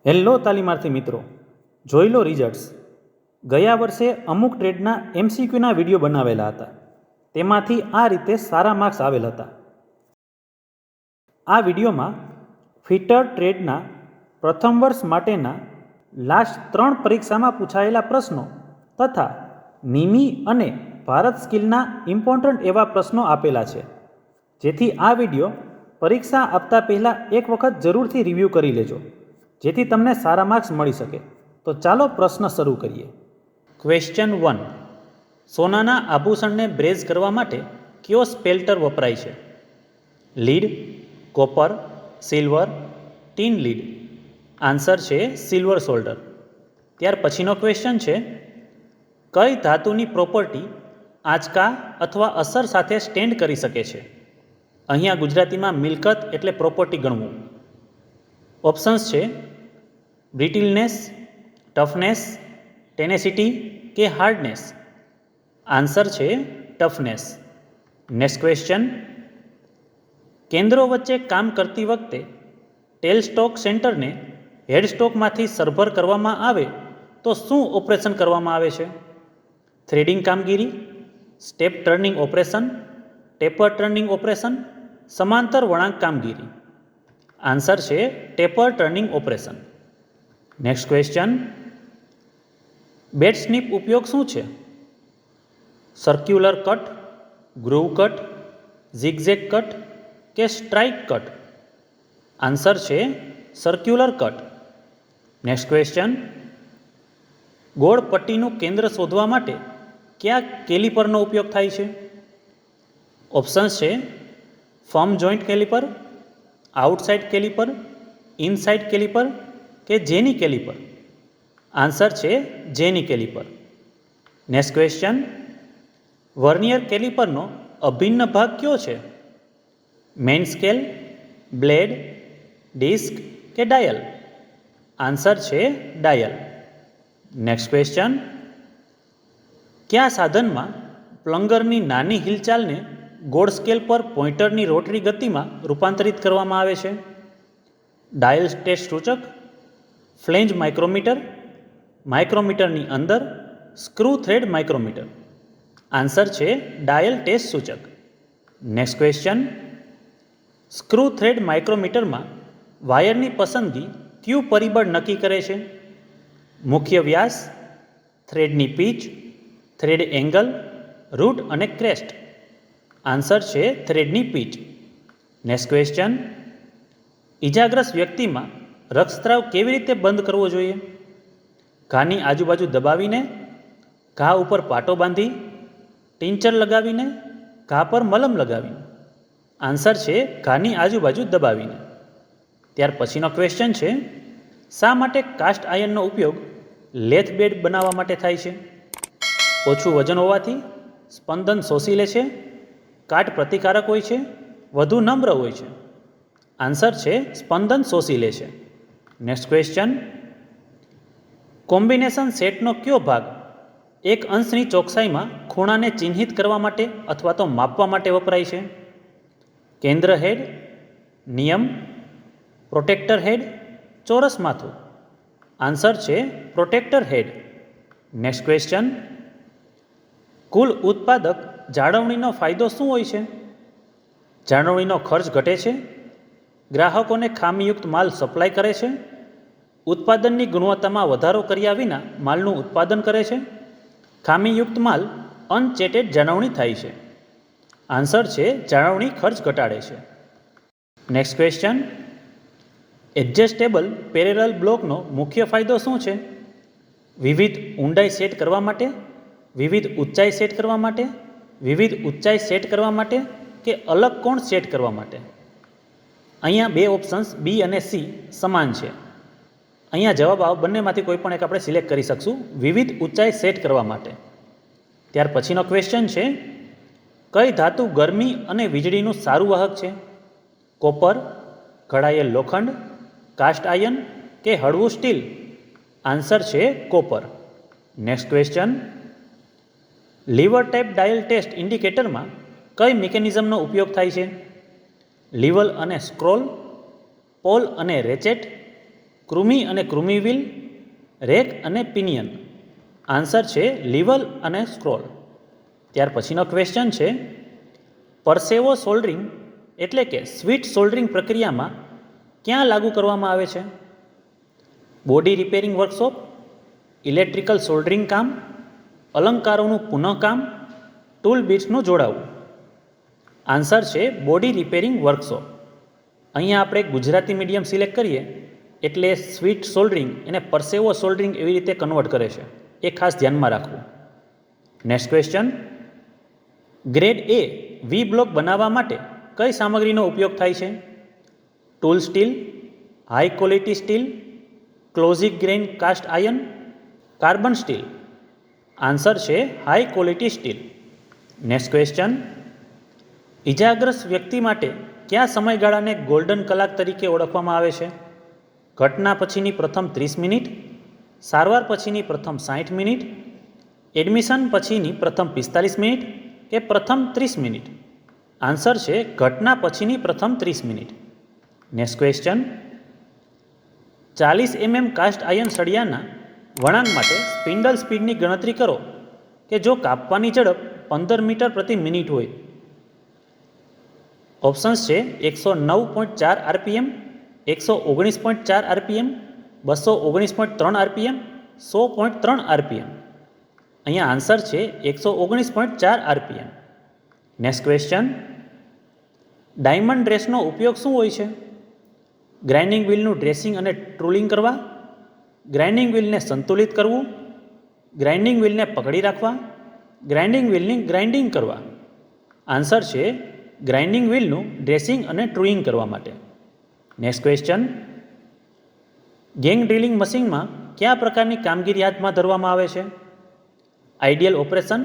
Hello તાલીમાર્થી મિત્રો, જોઈ લો results. ગયા વર્ષે અમુક ટ્રેડના એમસીક્યુના વિડીયો બનાવેલા હતા. તેમાંથી આ રીતે સારા માર્ક્સ આવેલ હતા. આ વિડીયોમાં ફિટર ટ્રેડના પ્રથમ વર્ષ માટેના લાસ્ટ 3 પરીક્ષામાં પૂછાયેલા પ્રશ્નો તથા નિમી અને ભારત સ્કિલના ઇમ્પોર્ટન્ટ એવા પ્રશ્નો આપેલા છે, જેથી આ વિડીયો પરીક્ષા આપતા પહેલાં એક વખત જરૂરથી રિવ્યૂ કરી લેજો, જેથી તમને સારા માર્ક્સ મળી શકે. તો ચાલો પ્રશ્ન શરૂ કરીએ. ક્વેશ્ચન 1. સોનાના આભૂષણને બ્રેઝ કરવા માટે કયો સ્પેલ્ટર વપરાય છે? Lead, copper, silver, tin lead. Answer છે સિલ્વર સોલ્ડર. ત્યાર પછીનો ક્વેશ્ચન છે, કઈ ધાતુની પ્રોપર્ટી આંચકા અથવા અસર સાથે સ્ટેન્ડ કરી શકે છે? અહીંયા ગુજરાતીમાં મિલકત એટલે પ્રોપર્ટી ગણવું. ઓપ્શન્સ છે બ્રિટિલનેસ, ટફનેસ, ટેનેસિટી કે હાર્ડનેસ. આન્સર છે ટફનેસ. નેક્સ્ટ ક્વેશ્ચન, કેન્દ્રો વચ્ચે કામ કરતી વખતે ટેલ સ્ટોક સેન્ટરને હેડ સ્ટોકમાંથી સરભર કરવામાં આવે તો શું ઓપરેશન કરવામાં આવે છે? થ્રેડિંગ કામગીરી, step turning operation, taper turning operation, સમાંતર વળાંક કામગીરી. આન્સર છે taper turning operation. Next question, bed snip ઉપયોગ શું છે? Circular cut, groove cut, zigzag cut કે સ્ટ્રાઇક કટ. આન્સર છે સર્ક્યુલર કટ. નેક્સ્ટ ક્વેશ્ચન, ગોળ પટ્ટીનું કેન્દ્ર શોધવા માટે કયા કેલિપરનો ઉપયોગ થાય છે? ઓપ્શન્સ છે firm joint caliper, outside caliper, inside caliper કે જેની કેલિપર. આન્સર છે jenny caliper. Next question, vernier કેલિપરનો અભિન્ન ભાગ કયો છે? મેઇન સ્કેલ, બ્લેડ, ડિસ્ક કે ડાયલ. આન્સર છે ડાયલ. નેક્સ્ટ ક્વેશ્ચન, કયા સાધનમાં પ્લંગરની નાની હિલચાલને ગોળ સ્કેલ પર પોઇન્ટરની રોટરી ગતિમાં રૂપાંતરિત કરવામાં આવે છે? ડાયલ ટેસ્ટ સૂચક, ફ્લેંજ માઇક્રોમીટર, માઇક્રોમીટરની અંદર, સ્ક્રૂ થ્રેડ માઇક્રોમીટર. આન્સર છે ડાયલ ટેસ્ટ સૂચક. નેક્સ્ટ ક્વેશ્ચન, સ્ક્રૂ થ્રેડ માઇક્રોમીટરમાં વાયરની પસંદગી કયું પરિબળ નક્કી કરે છે? મુખ્ય વ્યાસ, થ્રેડની પીચ, થ્રેડ એંગલ, રૂટ અને ક્રેસ્ટ. આન્સર છે થ્રેડની પીચ. નેક્સ્ટ ક્વેશ્ચન, ઇજાગ્રસ્ત વ્યક્તિમાં રક્તસ્રાવ કેવી રીતે બંધ કરવો જોઈએ? ઘાની આજુબાજુ દબાવીને, ઘા ઉપર પાટો બાંધી, ટિંચર લગાવીને, ઘા પર મલમ લગાવીને. આન્સર છે ઘાની આજુબાજુ દબાવીને. ત્યાર પછીનો ક્વેશ્ચન છે, શા માટે કાસ્ટ આયર્નનો ઉપયોગ લેથ બેડ બનાવવા માટે થાય છે? ઓછું વજન હોવાથી, સ્પંદન શોષી લે છે, કાટ પ્રતિકારક હોય છે, વધુ નમ્ર હોય છે. આન્સર છે સ્પંદન શોષી લે છે. નેક્સ્ટ ક્વેશ્ચન, કોમ્બિનેશન સેટનો કયો ભાગ એક અંશની ચોકસાઈમાં ખૂણાને ચિહ્નિત કરવા માટે અથવા તો માપવા માટે વપરાય છે? કેન્દ્ર હેડ, નિયમ, પ્રોટેક્ટર હેડ, ચોરસ માથું. આન્સર છે પ્રોટેક્ટર હેડ. નેક્સ્ટ ક્વેશ્ચન, કુલ ઉત્પાદક જાળવણીનો ફાયદો શું હોય છે? જાળવણીનો ખર્ચ ઘટે છે, ગ્રાહકોને ખામીયુક્ત માલ સપ્લાય કરે છે, ઉત્પાદનની ગુણવત્તામાં વધારો કર્યા વિના માલનું ઉત્પાદન કરે છે, ખામીયુક્ત માલ અનચેટેડ જાળવણી થાય છે. આન્સર છે જાળવણી ખર્ચ ઘટાડે છે. નેક્સ્ટ ક્વેશ્ચન, એડજસ્ટેબલ પેરેલલ બ્લોકનો મુખ્ય ફાયદો શું છે? વિવિધ ઊંડાઈ સેટ કરવા માટે, વિવિધ ઊંચાઈ સેટ કરવા માટે, વિવિધ ઊંચાઈ સેટ કરવા માટે કે અલગ કોણ સેટ કરવા માટે. અહીંયા બે ઓપ્શન્સ બી અને સી સમાન છે. અહીંયા જવાબ બંનેમાંથી કોઈ પણ એક આપણે સિલેક્ટ કરી શકશું, વિવિધ ઊંચાઈ સેટ કરવા માટે. ત્યાર પછીનો ક્વેશ્ચન છે, કઈ ધાતુ ગરમી અને વીજળીનું સારું વાહક છે? કોપર, ઘડાયેલ લોખંડ, કાસ્ટ આયર્ન કે હળવું સ્ટીલ. આન્સર છે copper. Next question, lever type dial test ઇન્ડિકેટરમાં કઈ મિકેનિઝમનો ઉપયોગ થાય છે? લીવલ અને સ્ક્રોલ, પોલ અને રેચેટ, કૃમિ અને કૃમિ વ્હીલ, રેક અને પિનિયન. આન્સર છે લીવલ અને સ્ક્રોલ. ત્યાર પછીનો ક્વેશ્ચન છે પરસેવો સોલ્ડરિંગ એટલે કે સ્વીટ સોલ્ડરિંગ પ્રક્રિયામાં ક્યાં લાગુ કરવામાં આવે છે? Body repairing workshop, electrical soldering કામ, અલંકારોનું પુનઃકામ, ટૂલ બિટ્સનું જોડાવું. આન્સર છે બોડી રિપેરિંગ વર્કશોપ. અહીંયા આપણે ગુજરાતી મીડિયમ સિલેક્ટ કરીએ એટલે સ્વીટ સોલ્ડરિંગ એને પરસેવો સોલ્ડરિંગ એવી રીતે કન્વર્ટ કરે છે, એ ખાસ ધ્યાનમાં રાખવું. Next question, grade A V block બનાવવા માટે કઈ સામગ્રીનો ઉપયોગ થાય છે? Tool steel, high quality steel, close grain cast iron, carbon steel. Answer છે high quality steel. Next question, ઇજાગ્રસ્ત વ્યક્તિ માટે કયા સમયગાળાને ગોલ્ડન કલાક તરીકે ઓળખવામાં આવે છે? ઘટના પછીની પ્રથમ 30 મિનિટ, સારવાર પછીની પ્રથમ 60 મિનિટ, એડમિશન પછીની પ્રથમ 45 મિનિટ કે પ્રથમ 30 મિનિટ? આન્સર છે ઘટના પછીની પ્રથમ 30 minute. Next question, 40 mm cast iron સળિયાના વળાંક માટે સ્પિન્ડલ સ્પીડની ગણતરી કરો કે જો કાપવાની ઝડપ 15 મીટર પ્રતિ મિનિટ હોય. ઓપ્શન્સ છે 109.4 આરપીએમ, 119.4 આરપીએમ, 219.3 આરપીએમ, 100.3 આરપીએમ. અહીંયા આન્સર છે 119.4 આરપીએમ. નેક્સ્ટ ક્વેશ્ચન, ડાયમંડ ડ્રેસનો ઉપયોગ શું હોય છે? ગ્રાઇન્ડિંગ વ્હીલનું ડ્રેસિંગ અને ટૂલિંગ કરવા, ગ્રાઇન્ડિંગ વ્હીલને સંતુલિત કરવું, ગ્રાઇન્ડિંગ વ્હીલને પકડી રાખવા, ગ્રાઇન્ડિંગ વ્હીલની ગ્રાઇન્ડિંગ કરવા. આન્સર છે ગ્રાઇન્ડિંગ વ્હીલનું ડ્રેસિંગ અને ટૂલિંગ કરવા માટે. નેક્સ્ટ ક્વેશ્ચન, ગેંગ ડ્રિલિંગ મશીનમાં કયા પ્રકારની કામગીરી હાથમાં ધરવામાં આવે છે? Ideal operation,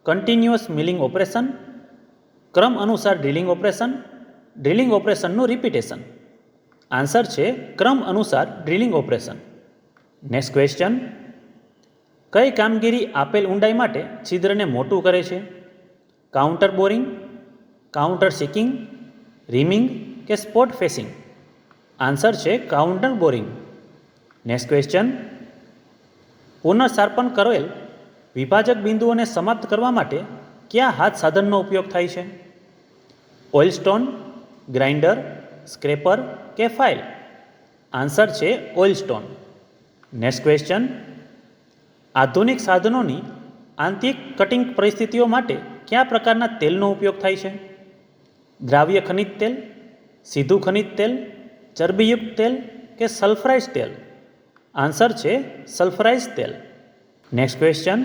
continuous milling operation, ક્રમ અનુસાર ડ્રિલિંગ ઓપરેશન, ડ્રિલિંગ ઓપરેશનનું રિપીટેશન. આન્સર છે ક્રમ અનુસાર ડ્રિલિંગ ઓપરેશન. નેક્સ્ટ ક્વેશ્ચન, કઈ કામગીરી આપેલ ઊંડાઈ માટે છિદ્રને મોટું કરે છે? Counter boring, counter seeking, reaming કે સ્પોટ ફેસિંગ? આન્સર છે કાઉન્ટર બોરિંગ. નેક્સ્ટ ક્વેશ્ચન, પુનઃશાર્પણ કરેલ વિભાજક બિંદુઓને સમાપ્ત કરવા માટે કયા હાથ સાધનનો ઉપયોગ થાય છે? ઓઇલ સ્ટોન, ગ્રાઇન્ડર, સ્ક્રેપર કે ફાઇલ? આન્સર છે ઓઇલ સ્ટોન. નેક્સ્ટ ક્વેશ્ચન, આધુનિક સાધનોની આંતરિક કટિંગ પરિસ્થિતિઓ માટે કયા પ્રકારના તેલનો ઉપયોગ થાય છે? દ્રાવ્ય ખનિજ તેલ, સીધું ખનિજ તેલ, ચરબીયુક્ત તેલ કે સલ્ફરાઇઝ તેલ? આન્સર છે સલ્ફરાઇઝ તેલ. નેક્સ્ટ ક્વેશ્ચન,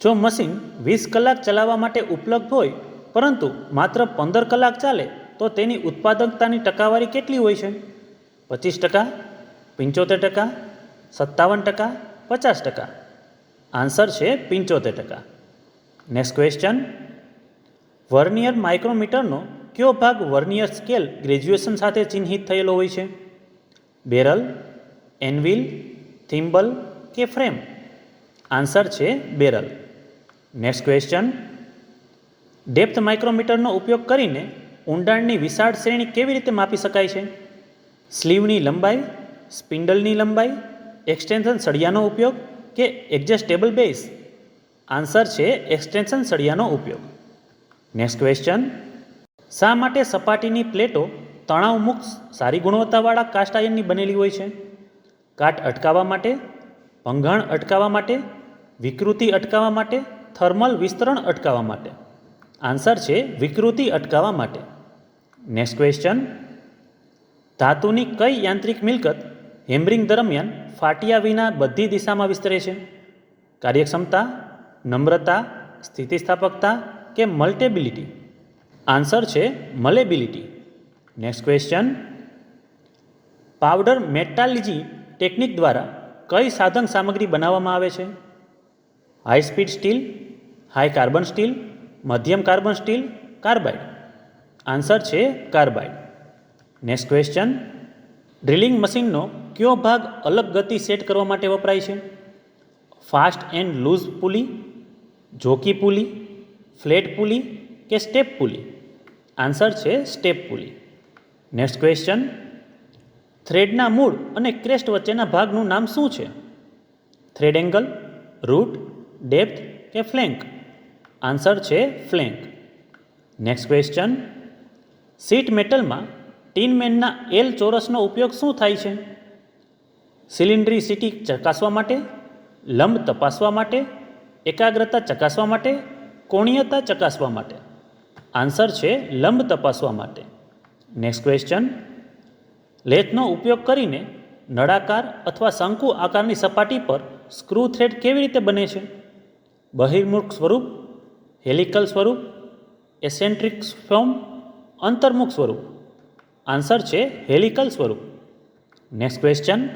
જો મશીન 20 કલાક ચલાવવા માટે ઉપલબ્ધ હોય પરંતુ માત્ર 15 કલાક ચાલે તો તેની ઉત્પાદકતાની ટકાવારી કેટલી હોય છે? 25%, 75%, 57%, 50%? આન્સર છે 75%. નેક્સ્ટ ક્વેશ્ચન, વર્નિયર માઇક્રોમીટરનો કયો ભાગ વર્નિયર સ્કેલ ગ્રેજ્યુએશન સાથે ચિહ્નિત થયેલો હોય છે? બેરલ, એનવિલ, થિમ્બલ કે ફ્રેમ? આન્સર છે બેરલ. નેક્સ્ટ ક્વેશ્ચન, ડેપ્થ માઇક્રોમીટરનો ઉપયોગ કરીને ઊંડાણની વિશાળ શ્રેણી કેવી રીતે માપી શકાય છે? સ્લીવની લંબાઈ, સ્પિન્ડલની લંબાઈ, એક્સટેન્શન સળિયાનો ઉપયોગ કે એડજસ્ટેબલ બેઝ? આન્સર છે એક્સટેન્શન સળિયાનો ઉપયોગ. નેક્સ્ટ ક્વેશ્ચન, શા માટે સપાટીની પ્લેટો તણાવ મુક્ત સારી ગુણવત્તાવાળા કાસ્ટ આયર્નની બનેલી હોય છે? કાટ અટકાવવા માટે, ભંગાણ અટકાવવા માટે, વિકૃતિ અટકાવવા માટે, થર્મલ વિસ્તરણ અટકાવવા માટે? આન્સર છે વિકૃતિ અટકાવવા માટે. નેક્સ્ટ ક્વેશ્ચન, ધાતુની કઈ યાંત્રિક મિલકત હેમરિંગ દરમિયાન ફાટ્યા વિના બધી દિશામાં વિસ્તરે છે? કાર્યક્ષમતા, નમ્રતા, સ્થિતિસ્થાપકતા કે મલ્ટેબિલિટી? આન્સર છે મલેબિલિટી. નેક્સ્ટ ક્વેશ્ચન, પાવડર મેટાલિજી ટેકનિક દ્વારા કઈ સાધન સામગ્રી બનાવવામાં આવે છે? High speed steel, high carbon steel, મધ્યમ કાર્બન સ્ટીલ, કાર્બાઇડ? આન્સર છે કાર્બાઇડ. નેક્સ્ટ ક્વેશ્ચન, ડ્રિલિંગ મશીનનો કયો ભાગ અલગ ગતિ સેટ કરવા માટે વપરાય છે? Fast and loose pulley, jockey pulley, flat pulley કે સ્ટેપ પુલી? આન્સર છે સ્ટેપ પુલી. નેક્સ્ટ ક્વેશ્ચન, થ્રેડના મૂળ અને ક્રેસ્ટ વચ્ચેના ભાગનું નામ શું છે? થ્રેડ એંગલ, રૂટ, ડેપ્થ કે ફ્લેંક? આન્સર છે ફ્લેંક. Next question. શીટ મેટલમાં ટીનમેનના એલ ચોરસનો ઉપયોગ શું થાય છે? સિલિન્ડ્રિસિટી ચકાસવા માટે, લંબ તપાસવા માટે, એકાગ્રતા ચકાસવા માટે, કોણીયતા ચકાસવા માટે? આન્સર છે લંબ તપાસવા માટે. Next question. લેથનો ઉપયોગ કરીને નળાકાર અથવા શંકુ આકારની સપાટી પર સ્ક્રૂ થ્રેડ કેવી રીતે બને છે? બહિર્મુખ સ્વરૂપ, હેલિકલ સ્વરૂપ, એસેન્ટ્રિક ફોર્મ, અંતર્મુખ સ્વરૂપ? આન્સર છે હેલિકલ સ્વરૂપ. Next question.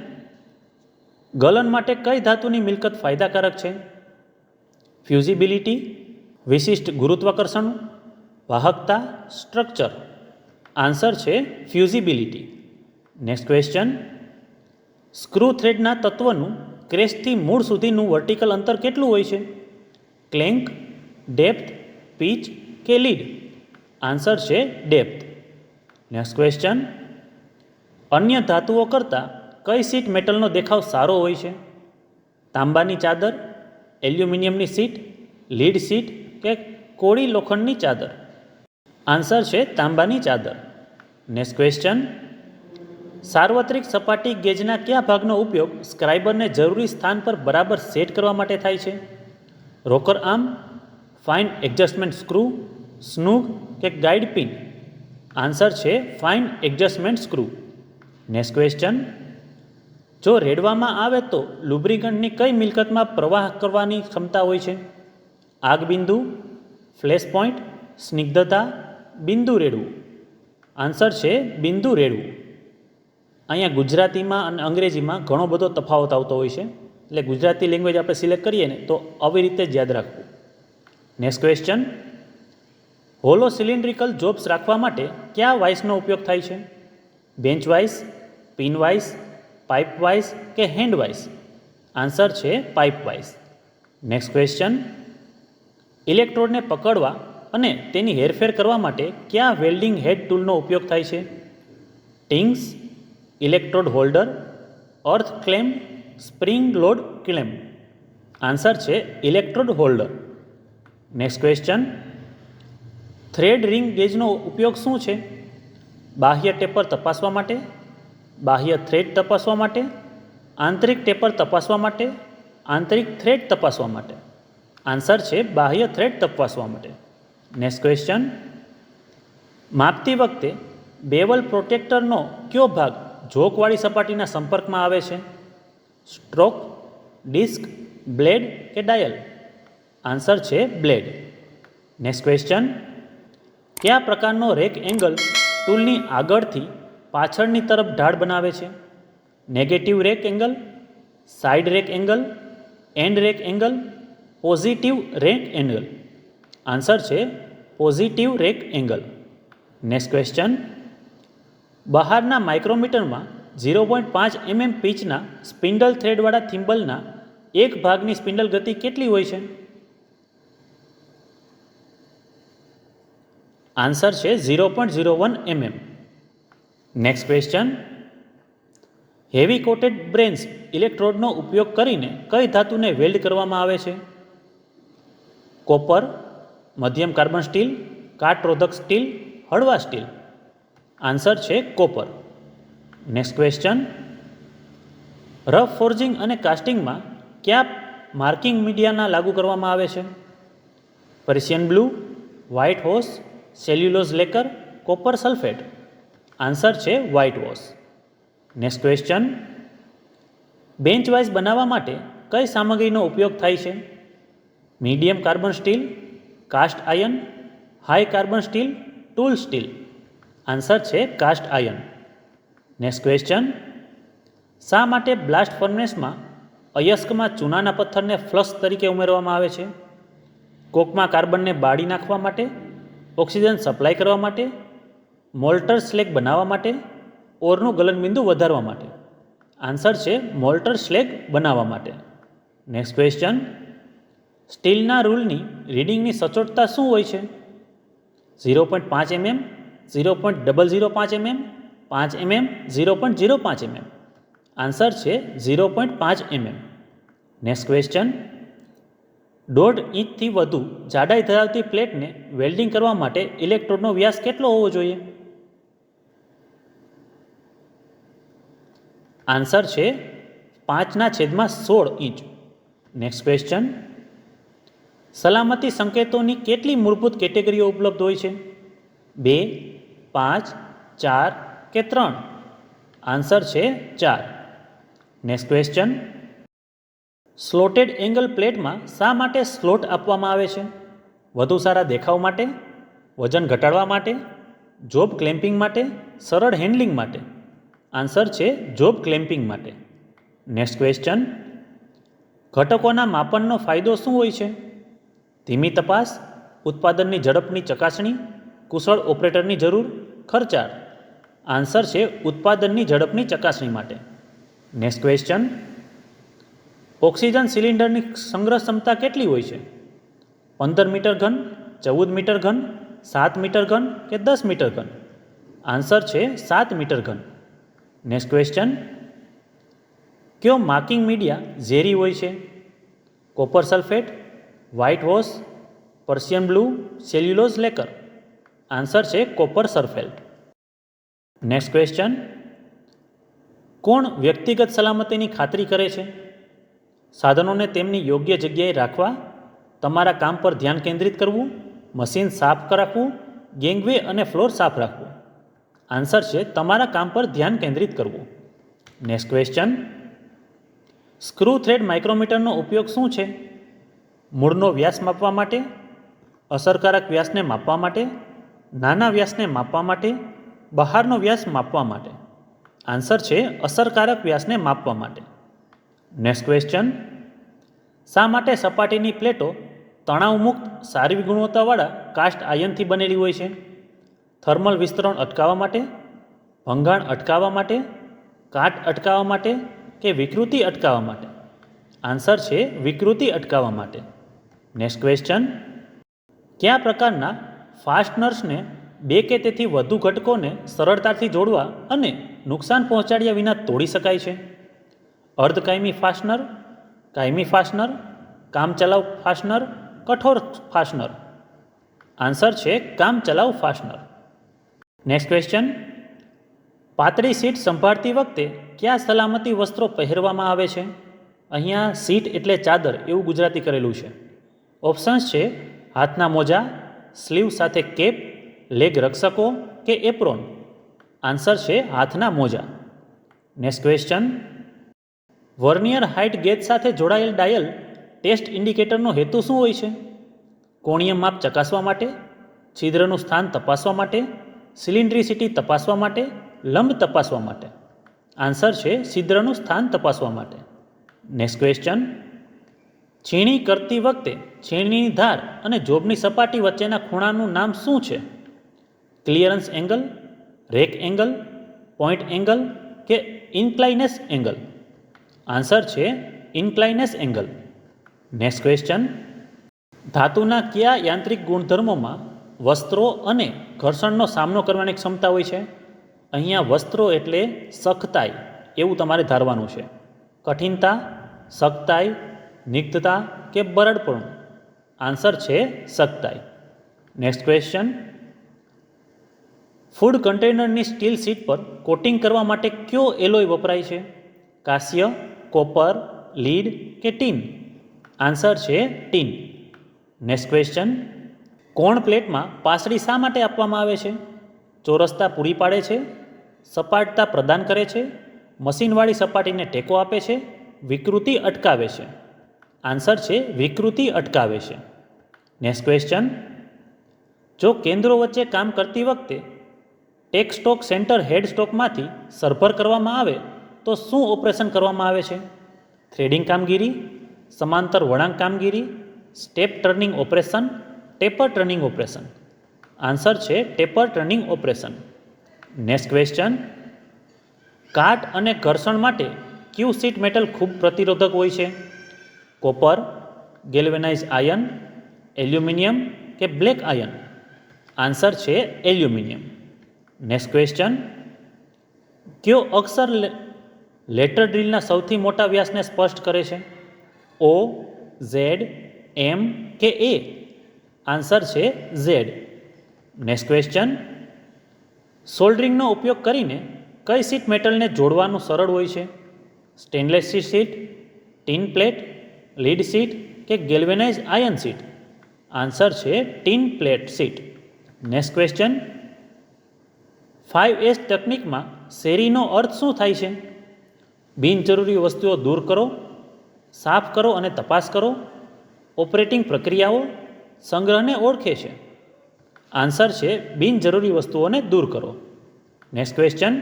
ગલન માટે કઈ ધાતુની મિલકત ફાયદાકારક છે? ફ્યુઝિબિલિટી, વિશિષ્ટ ગુરુત્વાકર્ષણ, વાહકતા, સ્ટ્રક્ચર? આન્સર છે ફ્યુઝિબિલિટી. Next question. સ્ક્રૂ થ્રેડના તત્વનું ક્રેસ્ટથી મૂળ સુધીનું વર્ટિકલ અંતર કેટલું હોય છે? ક્લેંક, ડેપ્થ, પીચ કે લીડ? આન્સર છે ડેપ્થ. Next question. અન્ય ધાતુઓ કરતાં કઈ શીટ મેટલનો દેખાવ સારો હોય છે? તાંબાની ચાદર, એલ્યુમિનિયમની શીટ, લીડ શીટ કે કોળી લોખંડની ચાદર? આન્સર છે તાંબાની ચાદર. Next question. સાર્વત્રિક સપાટી ગેજના કયા ભાગનો ઉપયોગ સ્ક્રાઇબરને જરૂરી સ્થાન પર બરાબર સેટ કરવા માટે થાય છે? Rocker arm, fine adjustment screw, snug કે ગાઇડ પિન? આન્સર છે fine adjustment screw. Next question. જો રેડવામાં આવે તો લુબ્રિકન્ટની કઈ મિલકતમાં પ્રવાહ કરવાની ક્ષમતા હોય છે? આગ બિંદુ, ફ્લેશ પોઈન્ટ, સ્નિગ્ધતા, બિંદુ રેડવું? આન્સર છે બિંદુ રેડવું. અહીંયા ગુજરાતીમાં અને અંગ્રેજીમાં ઘણો બધો તફાવત આવતો હોય છે, એટલે ગુજરાતી લેંગ્વેજ આપણે સિલેક્ટ કરીએ ને તો આવી રીતે જ યાદ રાખવું. Next question. Hollow cylindrical jobs રાખવા માટે કયા વાઇસનો ઉપયોગ થાય છે? Bench vice, pin vice, pipe vice કે હેન્ડ વાઇસ? આન્સર છે પાઇપ વાઇસ. Next question. ઇલેક્ટ્રોડને પકડવા અને તેની હેરફેર કરવા માટે કયા વેલ્ડિંગ હેડ ટૂલનો ઉપયોગ થાય છે? Tongs, electrode holder, earth clamp, spring load clamp? Answer છે electrode holder. Next question. Thread ring ગેજનો ઉપયોગ શું છે? બાહ્ય ટેપર તપાસવા માટે, બાહ્ય થ્રેડ તપાસવા માટે, આંતરિક ટેપર તપાસવા માટે, આંતરિક થ્રેડ તપાસવા માટે? આન્સર છે બાહ્ય થ્રેડ તપાસવા માટે. Next question. માપતી વખતે બેવલ પ્રોટેક્ટરનો કયો ભાગ ઝોકવાળી સપાટીના સંપર્કમાં આવે છે? સ્ટ્રોક, ડિસ્ક, બ્લેડ કે ડાયલ? આન્સર છે બ્લેડ. Next question. કયા પ્રકારનો રેક એંગલ ટૂલની આગળથી પાછળની તરફ ઢાળ બનાવે છે? Negative rake angle, side rake angle, end rake angle, positive rake angle? Answer છે positive rake angle. Next question. બહારના માઇક્રોમીટરમાં 0.5 mm પીચના સ્પિન્ડલ થ્રેડવાળા થિમ્બલના એક ભાગની સ્પિન્ડલ ગતિ કેટલી હોય છે? આન્સર છે 0.01 mm. Next question. Heavy coated બ્રેન્ચ ઇલેક્ટ્રોડનો ઉપયોગ કરીને કઈ ધાતુને વેલ્ડ કરવામાં આવે છે? કોપર, મધ્યમ કાર્બન સ્ટીલ, કાટરોધક સ્ટીલ, હળવા સ્ટીલ? આન્સર છે copper. Next question. Rough forging અને કાસ્ટિંગમાં કયા માર્કિંગ મીડિયાના લાગુ કરવામાં આવે છે? Persian blue, white wash, cellulose lacquer, copper sulphate? Answer છે white wash. Next question. Bench vice બનાવવા માટે કઈ સામગ્રીનો ઉપયોગ થાય છે? Medium carbon steel, cast iron, high carbon steel, tool steel? Answer છે કાસ્ટ આયર્ન. Next question. શા માટે બ્લાસ્ટ ફર્નેસમાં અયસ્કમાં ચૂનાના પથ્થરને ફ્લશ તરીકે ઉમેરવામાં આવે છે? કોકમાં કાર્બનને બાળી નાખવા માટે, ઓક્સિજન સપ્લાય કરવા માટે, મોલ્ટર સ્લેગ બનાવવા માટે, ઓરનું ગલનબિંદુ વધારવા માટે? આન્સર છે મોલ્ટર સ્લેગ બનાવવા માટે. Next question. સ્ટીલના રૂલની રીડિંગની સચોટતા શું હોય છે? 0.5 mm, 0.005 mm, 5 mm, 0.05 mm. Answer છે 0.5 mm. નેક્સ્ટ ક્વેશ્ચન, 1.5 ઇંચથી વધુ જાડાઈ ધરાવતી પ્લેટને વેલ્ડિંગ કરવા માટે ઇલેક્ટ્રોડનો વ્યાસ કેટલો હોવો જોઈએ? આન્સર છે 5/16 ઇંચ. નેક્સ્ટ ક્વેશ્ચન, સલામતી સંકેતોની કેટલી મૂળભૂત કેટેગરીઓ ઉપલબ્ધ હોય છે? 2, 5, 4 કે 3? આન્સર છે 4. નેક્સ્ટ ક્વેશ્ચન, સ્લોટેડ એંગલ પ્લેટમાં શા માટે સ્લોટ આપવામાં આવે છે? વધુ સારા દેખાવ માટે, વજન ઘટાડવા માટે, જોબ ક્લેમ્પિંગ માટે, સરળ હેન્ડલિંગ માટે? આન્સર છે જોબ ક્લેમ્પિંગ માટે. નેક્સ્ટ ક્વેશ્ચન, ઘટકોના માપનનો ફાયદો શું હોય છે? ધીમી તપાસ, ઉત્પાદનની ઝડપની ચકાસણી, કુશળ ઓપરેટરની જરૂર, ખર્ચાળ? આન્સર છે ઉત્પાદનની ઝડપની ચકાસણી માટે. નેક્સ્ટ ક્વેશ્ચન, ઓક્સિજન સિલિન્ડરની સંગ્રહ ક્ષમતા કેટલી હોય છે? 15 મીટર ઘન, 14 મીટર ઘન, 7 મીટર ઘન કે 10 મીટર ઘન? આન્સર છે 7 મીટર ઘન. નેક્સ્ટ ક્વેશ્ચન, કયો માર્કિંગ મીડિયા ઝેરી હોય છે? Copper sulphate, white wash, Persian blue, cellulose lacquer? Answer છે કોપર સલ્ફેટ. નેક્સ્ટ ક્વેશ્ચન, કોણ વ્યક્તિગત સલામતીની ખાતરી કરે છે? સાધનોને તેમની યોગ્ય જગ્યાએ રાખવા, તમારા કામ પર ધ્યાન કેન્દ્રિત કરવું, મશીન સાફ રાખવું, ગેંગવે અને ફ્લોર સાફ રાખવું? આન્સર છે તમારા કામ પર ધ્યાન કેન્દ્રિત કરવું. નેક્સ્ટ ક્વેશ્ચન, સ્ક્રૂ થ્રેડ માઇક્રોમીટરનો ઉપયોગ શું છે? મૂળનો વ્યાસ માપવા માટે, અસરકારક વ્યાસને માપવા માટે, નાના વ્યાસને માપવા માટે, બહારનો વ્યાસ માપવા માટે? આન્સર છે અસરકારક વ્યાસને માપવા માટે. નેક્સ્ટ ક્વેશ્ચન, શા માટે સપાટીની પ્લેટો તણાવમુક્ત સારી ગુણવત્તાવાળા કાસ્ટ આયર્નથી બનેલી હોય છે? થર્મલ વિસ્તરણ અટકાવવા માટે, ભંગાણ અટકાવવા માટે, કાટ અટકાવવા માટે કે વિકૃતિ અટકાવવા માટે? આન્સર છે વિકૃતિ અટકાવવા માટે. નેક્સ્ટ ક્વેશ્ચન, કયા પ્રકારના ફાસ્ટનર્સને 2 કે તેથી વધુ ઘટકોને સરળતાથી જોડવા અને નુકસાન પહોંચાડ્યા વિના તોડી શકાય છે? અર્ધકાયમી ફાસ્ટનર, કાયમી ફાસ્ટનર, કામચલાઉ ફાસ્ટનર, કઠોર ફાસ્ટનર? આન્સર છે કામચલાઉ ફાસ્ટનર. નેક્સ્ટ ક્વેશ્ચન, પાતળી સીટ સંભાળતી વખતે કયા સલામતી વસ્ત્રો પહેરવામાં આવે છે? અહીંયા સીટ એટલે ચાદર એવું ગુજરાતી કરેલું છે. ઓપ્શન્સ છે હાથના મોજા, સ્લીવ સાથે કેપ, લેગ રક્ષકો કે એપ્રોન? આન્સર છે હાથના મોજા. Next question, vernier height gauge સાથે જોડાયેલ ડાયલ ટેસ્ટ ઇન્ડિકેટરનો હેતુ શું હોય છે? કોણીય માપ ચકાસવા માટે, છિદ્રનું સ્થાન તપાસવા માટે, સિલિન્ડ્રિસિટી તપાસવા માટે, લંબ તપાસવા માટે? આન્સર છે છિદ્રનું સ્થાન તપાસવા માટે. નેક્સ્ટ ક્વેશ્ચન, છીણી કરતી વખતે છીણીની ધાર અને જોબની સપાટી વચ્ચેના ખૂણાનું નામ શું છે? Clearance angle, rack angle, point angle કે ઇન્ક્લાઇનેસ એંગલ? આન્સર છે ઇન્ક્લાઇનેસ એંગલ. નેક્સ્ટ ક્વેશ્ચન, ધાતુના કયા યાંત્રિક ગુણધર્મોમાં વસ્ત્રો અને ઘર્ષણનો સામનો કરવાની ક્ષમતા હોય છે? અહીંયા વસ્ત્રો એટલે સખતાઈ એવું તમારે ધારવાનું છે. કઠિનતા, સખતાઈ, નિગ્ધતા કે બરડપણું? આન્સર છે સખતાઈ. નેક્સ્ટ ક્વેશ્ચન, ફૂડ કન્ટેનરની સ્ટીલ સીટ પર કોટિંગ કરવા માટે કયો એલોય વપરાય છે? કાંસ્ય, કોપર, લીડ કે ટીન? આન્સર છે ટીન. નેક્સ્ટ ક્વેશ્ચન, કોણ પ્લેટમાં પાસળી શા માટે આપવામાં આવે છે? ચોરસતા પૂરી પાડે છે, સપાટતા પ્રદાન કરે છે, મશીનવાળી સપાટીને ટેકો આપે છે, વિકૃતિ અટકાવે છે? આન્સર છે વિકૃતિ અટકાવે છે. નેક્સ્ટ ક્વેશ્ચન, જો કેન્દ્રો વચ્ચે કામ કરતી વખતે ટેક સ્ટોક સેન્ટર હેડ સ્ટોકમાંથી સરભર કરવામાં આવે તો શું ઓપરેશન કરવામાં આવે છે? થ્રેડિંગ કામગીરી, સમાંતર વળાંક કામગીરી, step turning operation, taper turning operation? Answer છે taper turning operation. Next question, કાટ અને ઘર્ષણ માટે કયું શીટ મેટલ ખૂબ પ્રતિરોધક હોય છે? કોપર, ગેલ્વેનાઇઝ આયર્ન, એલ્યુમિનિયમ કે બ્લેક આયર્ન? આન્સર છે એલ્યુમિનિયમ. નેક્સ્ટ ક્વેશ્ચન, કયો અક્ષર લેટર ડ્રીલના સૌથી મોટા વ્યાસને સ્પષ્ટ કરે છે? ઓ, ઝેડ, એમ કે એ? આન્સર છે ઝેડ. Next question. સોલ્ડરિંગનો ઉપયોગ કરીને કઈ શીટ મેટલને જોડવાનું સરળ હોય છે? Stainless sheet, tin plate, lead sheet કે ગેલ્વેનાઇઝ આયર્ન શીટ? આન્સર છે tin plate sheet. Next question. 5S ટેકનિકમાં શેરીનો અર્થ શું થાય છે? બિનજરૂરી વસ્તુઓ દૂર કરો, સાફ કરો અને તપાસ કરો, ઓપરેટિંગ પ્રક્રિયાઓ, સંગ્રહને ઓળખે છે? આન્સર છે બિનજરૂરી વસ્તુઓને દૂર કરો. Next question.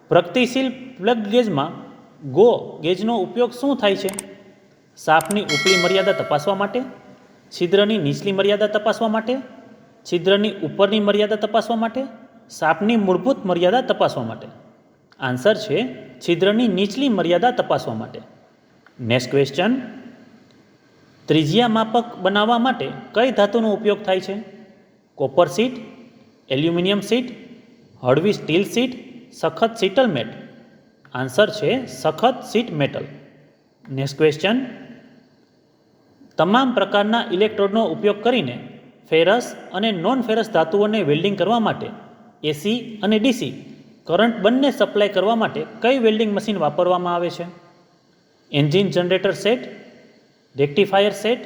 પ્રગતિશીલ પ્લગ ગેજમાં ગો ગેજનો ઉપયોગ શું થાય છે? સાફની ઉપલી મર્યાદા તપાસવા માટે, છિદ્રની નીચલી મર્યાદા તપાસવા માટે, છિદ્રની ઉપરની મર્યાદા તપાસવા માટે, સાફની મૂળભૂત મર્યાદા તપાસવા માટે? આન્સર છે છિદ્રની નીચલી મર્યાદા તપાસવા માટે. Next question. ત્રિજ્યા માપક બનાવવા માટે કઈ ધાતુનો ઉપયોગ થાય છે? કોપર શીટ, એલ્યુમિનિયમ શીટ, હળવી સ્ટીલ શીટ, સખત શીટલ મેટ? આન્સર છે સખત શીટ મેટલ. Next question. તમામ પ્રકારના ઇલેક્ટ્રોડનો ઉપયોગ કરીને ફેરસ અને નોન ફેરસ ધાતુઓને વેલ્ડિંગ કરવા માટે એસી અને ડીસી કરંટ બંને સપ્લાય કરવા માટે કઈ વેલ્ડિંગ મશીન વાપરવામાં આવે છે? Engine generator set, rectifier set,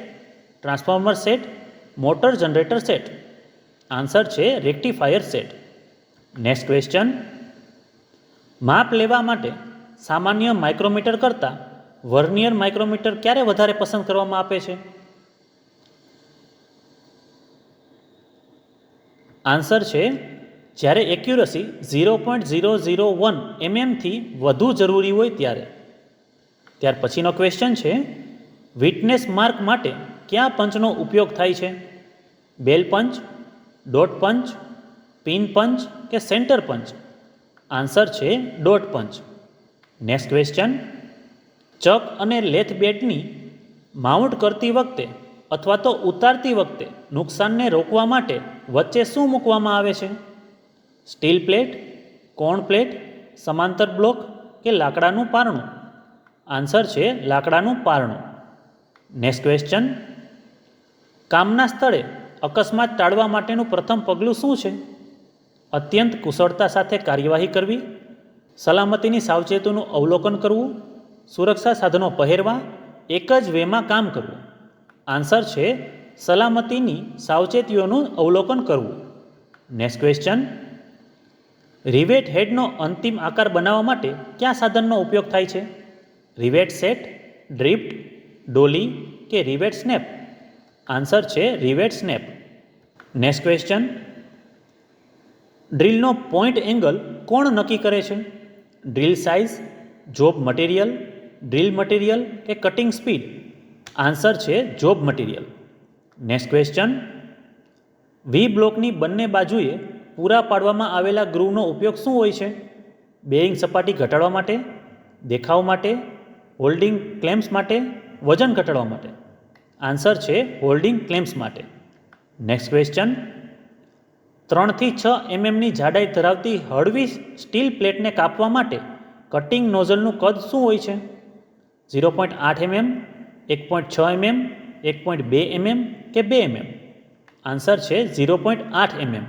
transformer set, motor generator set? Answer છે રેક્ટિફાયર સેટ. Next question. માપ લેવા માટે સામાન્ય માઇક્રોમીટર કરતાં વર્નિયર માઇક્રોમીટર ક્યારે વધારે પસંદ કરવામાં આવે છે? આન્સર છે જ્યારે એક્યુરસી 0.001 mmથી વધુ જરૂરી હોય ત્યારે. ત્યાર પછીનો ક્વેશ્ચન છે. વિટનેસ માર્ક માટે કયા પંચનો ઉપયોગ થાય છે? બેલ પંચ, ડોટ પંચ, પિન પંચ કે સેન્ટર પંચ? આન્સર છે dot punch. Next question. Chuck અને લેથ બેટની માઉન્ટ કરતી વખતે અથવા તો ઉતારતી વખતે નુકસાનને રોકવા માટે વચ્ચે શું મૂકવામાં આવે છે? સ્ટીલ પ્લેટ, કોણ પ્લેટ, સમાંતર બ્લોક કે લાકડાનું પારણું? આન્સર છે લાકડાનું પારણું. Next question. કામના સ્થળે અકસ્માત ટાળવા માટેનું પ્રથમ પગલું શું છે? અત્યંત કુશળતા સાથે કાર્યવાહી કરવી, સલામતીની સાવચેતીનું અવલોકન કરવું, સુરક્ષા સાધનો પહેરવા, એક જ વેમાં કામ કરવું? આન્સર છે સલામતીની સાવચેતીઓનું અવલોકન કરવું. Next question. રિવેટ હેડનો અંતિમ આકાર બનાવવા માટે કયા સાધનનો ઉપયોગ થાય છે? રિવેટ સેટ, ડ્રિફ્ટ, ડોલી કે રિવેટ સ્નેપ? આન્સર છે રિવેટ સ્નેપ. Next question. ડ્રીલનો પોઈન્ટ એંગલ કોણ નક્કી કરે છે? Drill size, job material, drill material કે કટિંગ સ્પીડ? આન્સર છે job material. Next question. V બ્લોકની બંને બાજુએ પૂરા પાડવામાં આવેલા ગ્રુવનો ઉપયોગ શું હોય છે? બેરિંગ સપાટી ઘટાડવા માટે, દેખાવ માટે, હોલ્ડિંગ ક્લેમ્પ્સ માટે, વજન ઘટાડવા માટે? આન્સર છે હોલ્ડિંગ ક્લેમ્પ્સ માટે. Next question. 3 થી 6 mmની જાડાઈ ધરાવતી હળવી સ્ટીલ પ્લેટને કાપવા માટે કટિંગ નોઝલનું કદ શું હોય છે? 0.8 mm, 1.6 mm, 1.2 mm કે 2 mm? આન્સર છે 0.8 mm.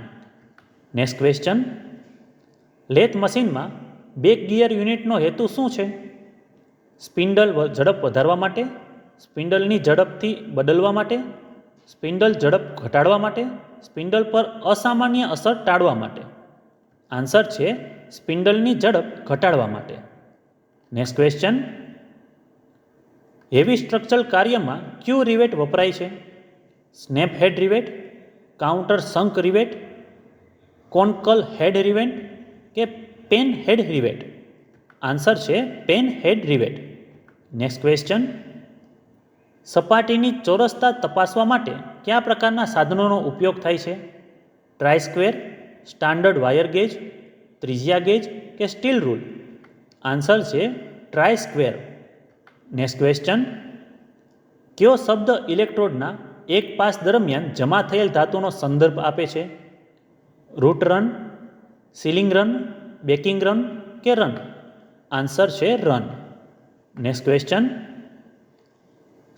Next question. લેથ મશીનમાં બેક ગિયર યુનિટનો હેતુ શું છે? સ્પિન્ડલ ઝડપ વધારવા માટે, સ્પિન્ડલની ઝડપથી બદલવા માટે, સ્પિન્ડલ ઝડપ ઘટાડવા માટે, સ્પિન્ડલ પર અસામાન્ય અસર ટાળવા માટે? આન્સર છે સ્પિન્ડલની ઝડપ ઘટાડવા માટે. Next question. હેવી સ્ટ્રક્ચરલ કાર્યમાં ક્યુ રિવેટ વપરાય છે? Snap head rivet, countersunk rivet, conical head rivet કે પેન હેડ રિવેટ? આન્સર છે pan head rivet. Next question. સપાટીની ચોરસતા તપાસવા માટે કયા પ્રકારના સાધનોનો ઉપયોગ થાય છે? Try square, standard wire gauge, ત્રિજ્યા ગેજ કે સ્ટીલ રૂલ? આન્સર છે ટ્રાય સ્ક્વેર. Next question. કયો શબ્દ ઇલેક્ટ્રોડના એક પાસ દરમિયાન જમા થયેલ ધાતુનો સંદર્ભ આપે છે? Root run, sealing run, backing run કે રન? આન્સર છે run. Next question,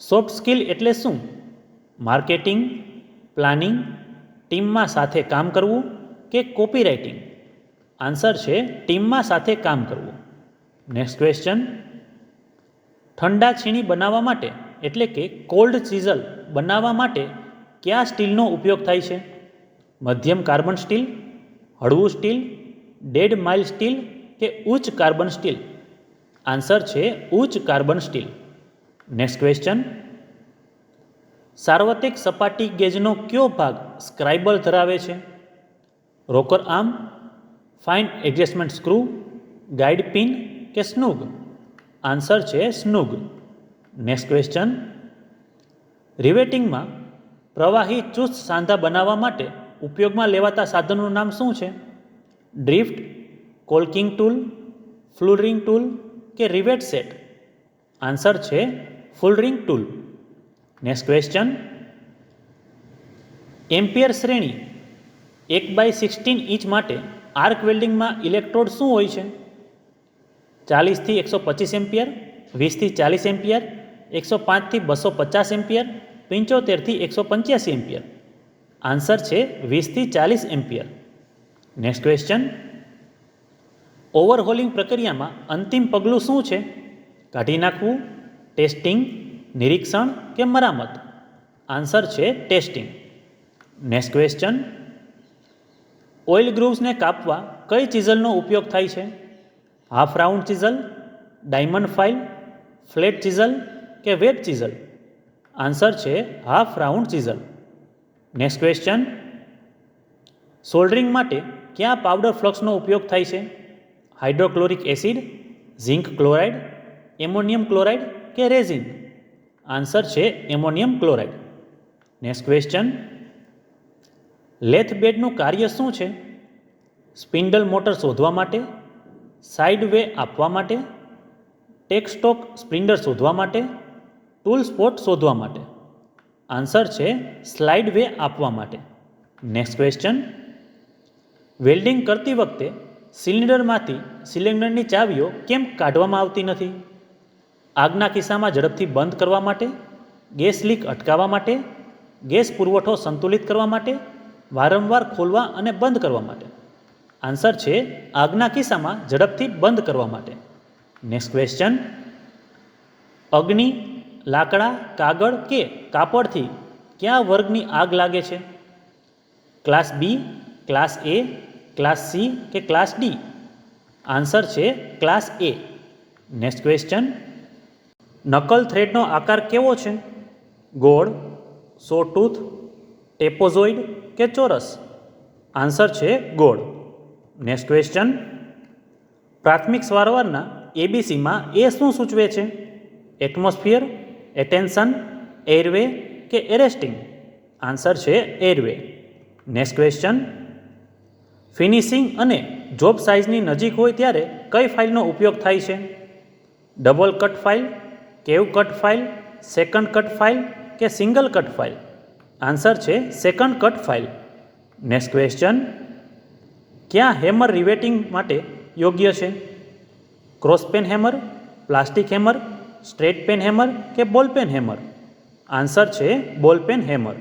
soft skill એટલે શું? માર્કેટિંગ, પ્લાનિંગ, ટીમમાં સાથે કામ કરવું કે કોપી રાઇટિંગ? આન્સર છે ટીમમાં સાથે કામ કરવું. નેક્સ્ટ ક્વેશ્ચન, ઠંડા છીણી બનાવવા માટે એટલે કે કોલ્ડ ચીઝલ બનાવવા માટે કયા સ્ટીલનો ઉપયોગ થાય છે? મધ્યમ કાર્બન સ્ટીલ, હળવું સ્ટીલ, ડેડ માઇલ સ્ટીલ કે ઉચ્ચ કાર્બન સ્ટીલ? આન્સર છે ઉચ્ચ કાર્બન સ્ટીલ. નેક્સ્ટ ક્વેશ્ચન, સાર્વત્રિક સપાટી ગેજનો કયો ભાગ સ્ક્રાઇબલ ધરાવે છે? Rocker arm, fine adjustment screw, guide pin કે સ્નૂગ? આન્સર છે સ્નૂગ. નેક્સ્ટ ક્વેશ્ચન, રિવેટિંગમાં પ્રવાહી ચુસ્ત સાંધા બનાવવા માટે ઉપયોગમાં લેવાતા સાધનનું નામ શું છે? ડ્રિફ્ટ, કોલ્કિંગ ટૂલ, ફ્લુરિંગ ટૂલ કે રિવેટ સેટ? આન્સર છે ફ્લુરિંગ ટૂલ. નેક્સ્ટ ક્વેશ્ચન, એમ્પિયર શ્રેણી 1/16 ઇંચ માટે આર્ક વેલ્ડિંગમાં ઇલેક્ટ્રોડ શું હોય છે? 40 થી 125 એમ્પિયર, 20 થી 40 એમ્પિયર, 105 થી 250 એમ્પિયર, 75 થી 185 એમ્પિયર? આન્સર છે 20 થી 40 એમ્પિયર. નેક્સ્ટ ક્વેશ્ચન, ઓવરહોલિંગ પ્રક્રિયામાં અંતિમ પગલું શું છે? કાઢી નાખવું, ટેસ્ટિંગ, નિરીક્ષણ કે મરામત? આન્સર છે ટેસ્ટિંગ. નેક્સ્ટ ક્વેશ્ચન, ઓઇલ ગ્રુવ્સને કાપવા કઈ ચીઝલનો ઉપયોગ થાય છે? Half round chisel, diamond file, flat chisel કે વેબ ચીઝલ? આન્સર છે half round chisel. Next question, soldering માટે કયા પાવડર ફ્લક્સનો ઉપયોગ થાય છે? Hydrochloric acid, zinc chloride, ammonium chloride કે રેઝિન? આન્સર છે ammonium chloride. Next question, lathe બેડનું કાર્ય શું છે? સ્પિન્ડલ મોટર શોધવા માટે, સાઇડ વે આપવા માટે, ટેક સ્ટોક સ્પ્રિન્ડર શોધવા માટે, ટૂલ સ્પોટ શોધવા માટે? આન્સર છે સ્લાઇડ વે આપવા માટે. નેક્સ્ટ ક્વેશ્ચન, વેલ્ડિંગ કરતી વખતે સિલિન્ડરમાંથી સિલિન્ડરની ચાવીઓ કેમ કાઢવામાં આવતી નથી? આગના કિસ્સામાં ઝડપથી બંધ કરવા માટે, ગેસ લીક અટકાવવા માટે, ગેસ પુરવઠો સંતુલિત કરવા માટે, વારંવાર ખોલવા અને બંધ કરવા માટે? આન્સર છે આગના કિસ્સામાં ઝડપથી બંધ કરવા માટે. નેક્સ્ટ ક્વેશ્ચન, અગ્નિ, લાકડા, કાગળ કે કાપડથી કયા વર્ગની આગ લાગે છે? ક્લાસ બી, ક્લાસ એ, ક્લાસ સી કે ક્લાસ ડી? આન્સર છે ક્લાસ એ. નેક્સ્ટ ક્વેશ્ચન, નકલ થ્રેડનો આકાર કેવો છે? ગોળ, સોટૂથ, ટેપોઝોઇડ કે ચોરસ? આન્સર છે ગોળ. નેક્સ્ટ ક્વેશ્ચન, પ્રાથમિક સારવારના એબીસીમાં એ શું સૂચવે છે? એટમોસ્ફિયર, એટેન્શન, એરવે કે એરેસ્ટિંગ? આન્સર છે એરવે. નેક્સ્ટ ક્વેશ્ચન, ફિનિશિંગ અને જોબ સાઇઝની નજીક હોય ત્યારે કઈ ફાઇલનો ઉપયોગ થાય છે? Double cut file, curve cut file, second cut file કે સિંગલ કટ ફાઇલ? આન્સર છે second cut file. Next question, ક્યાં હેમર રિવેટિંગ માટે યોગ્ય છે? Cross pein hammer, plastic hammer, straight pein hammer કે બોલ પેન હેમર? આન્સર છે ball pein hammer.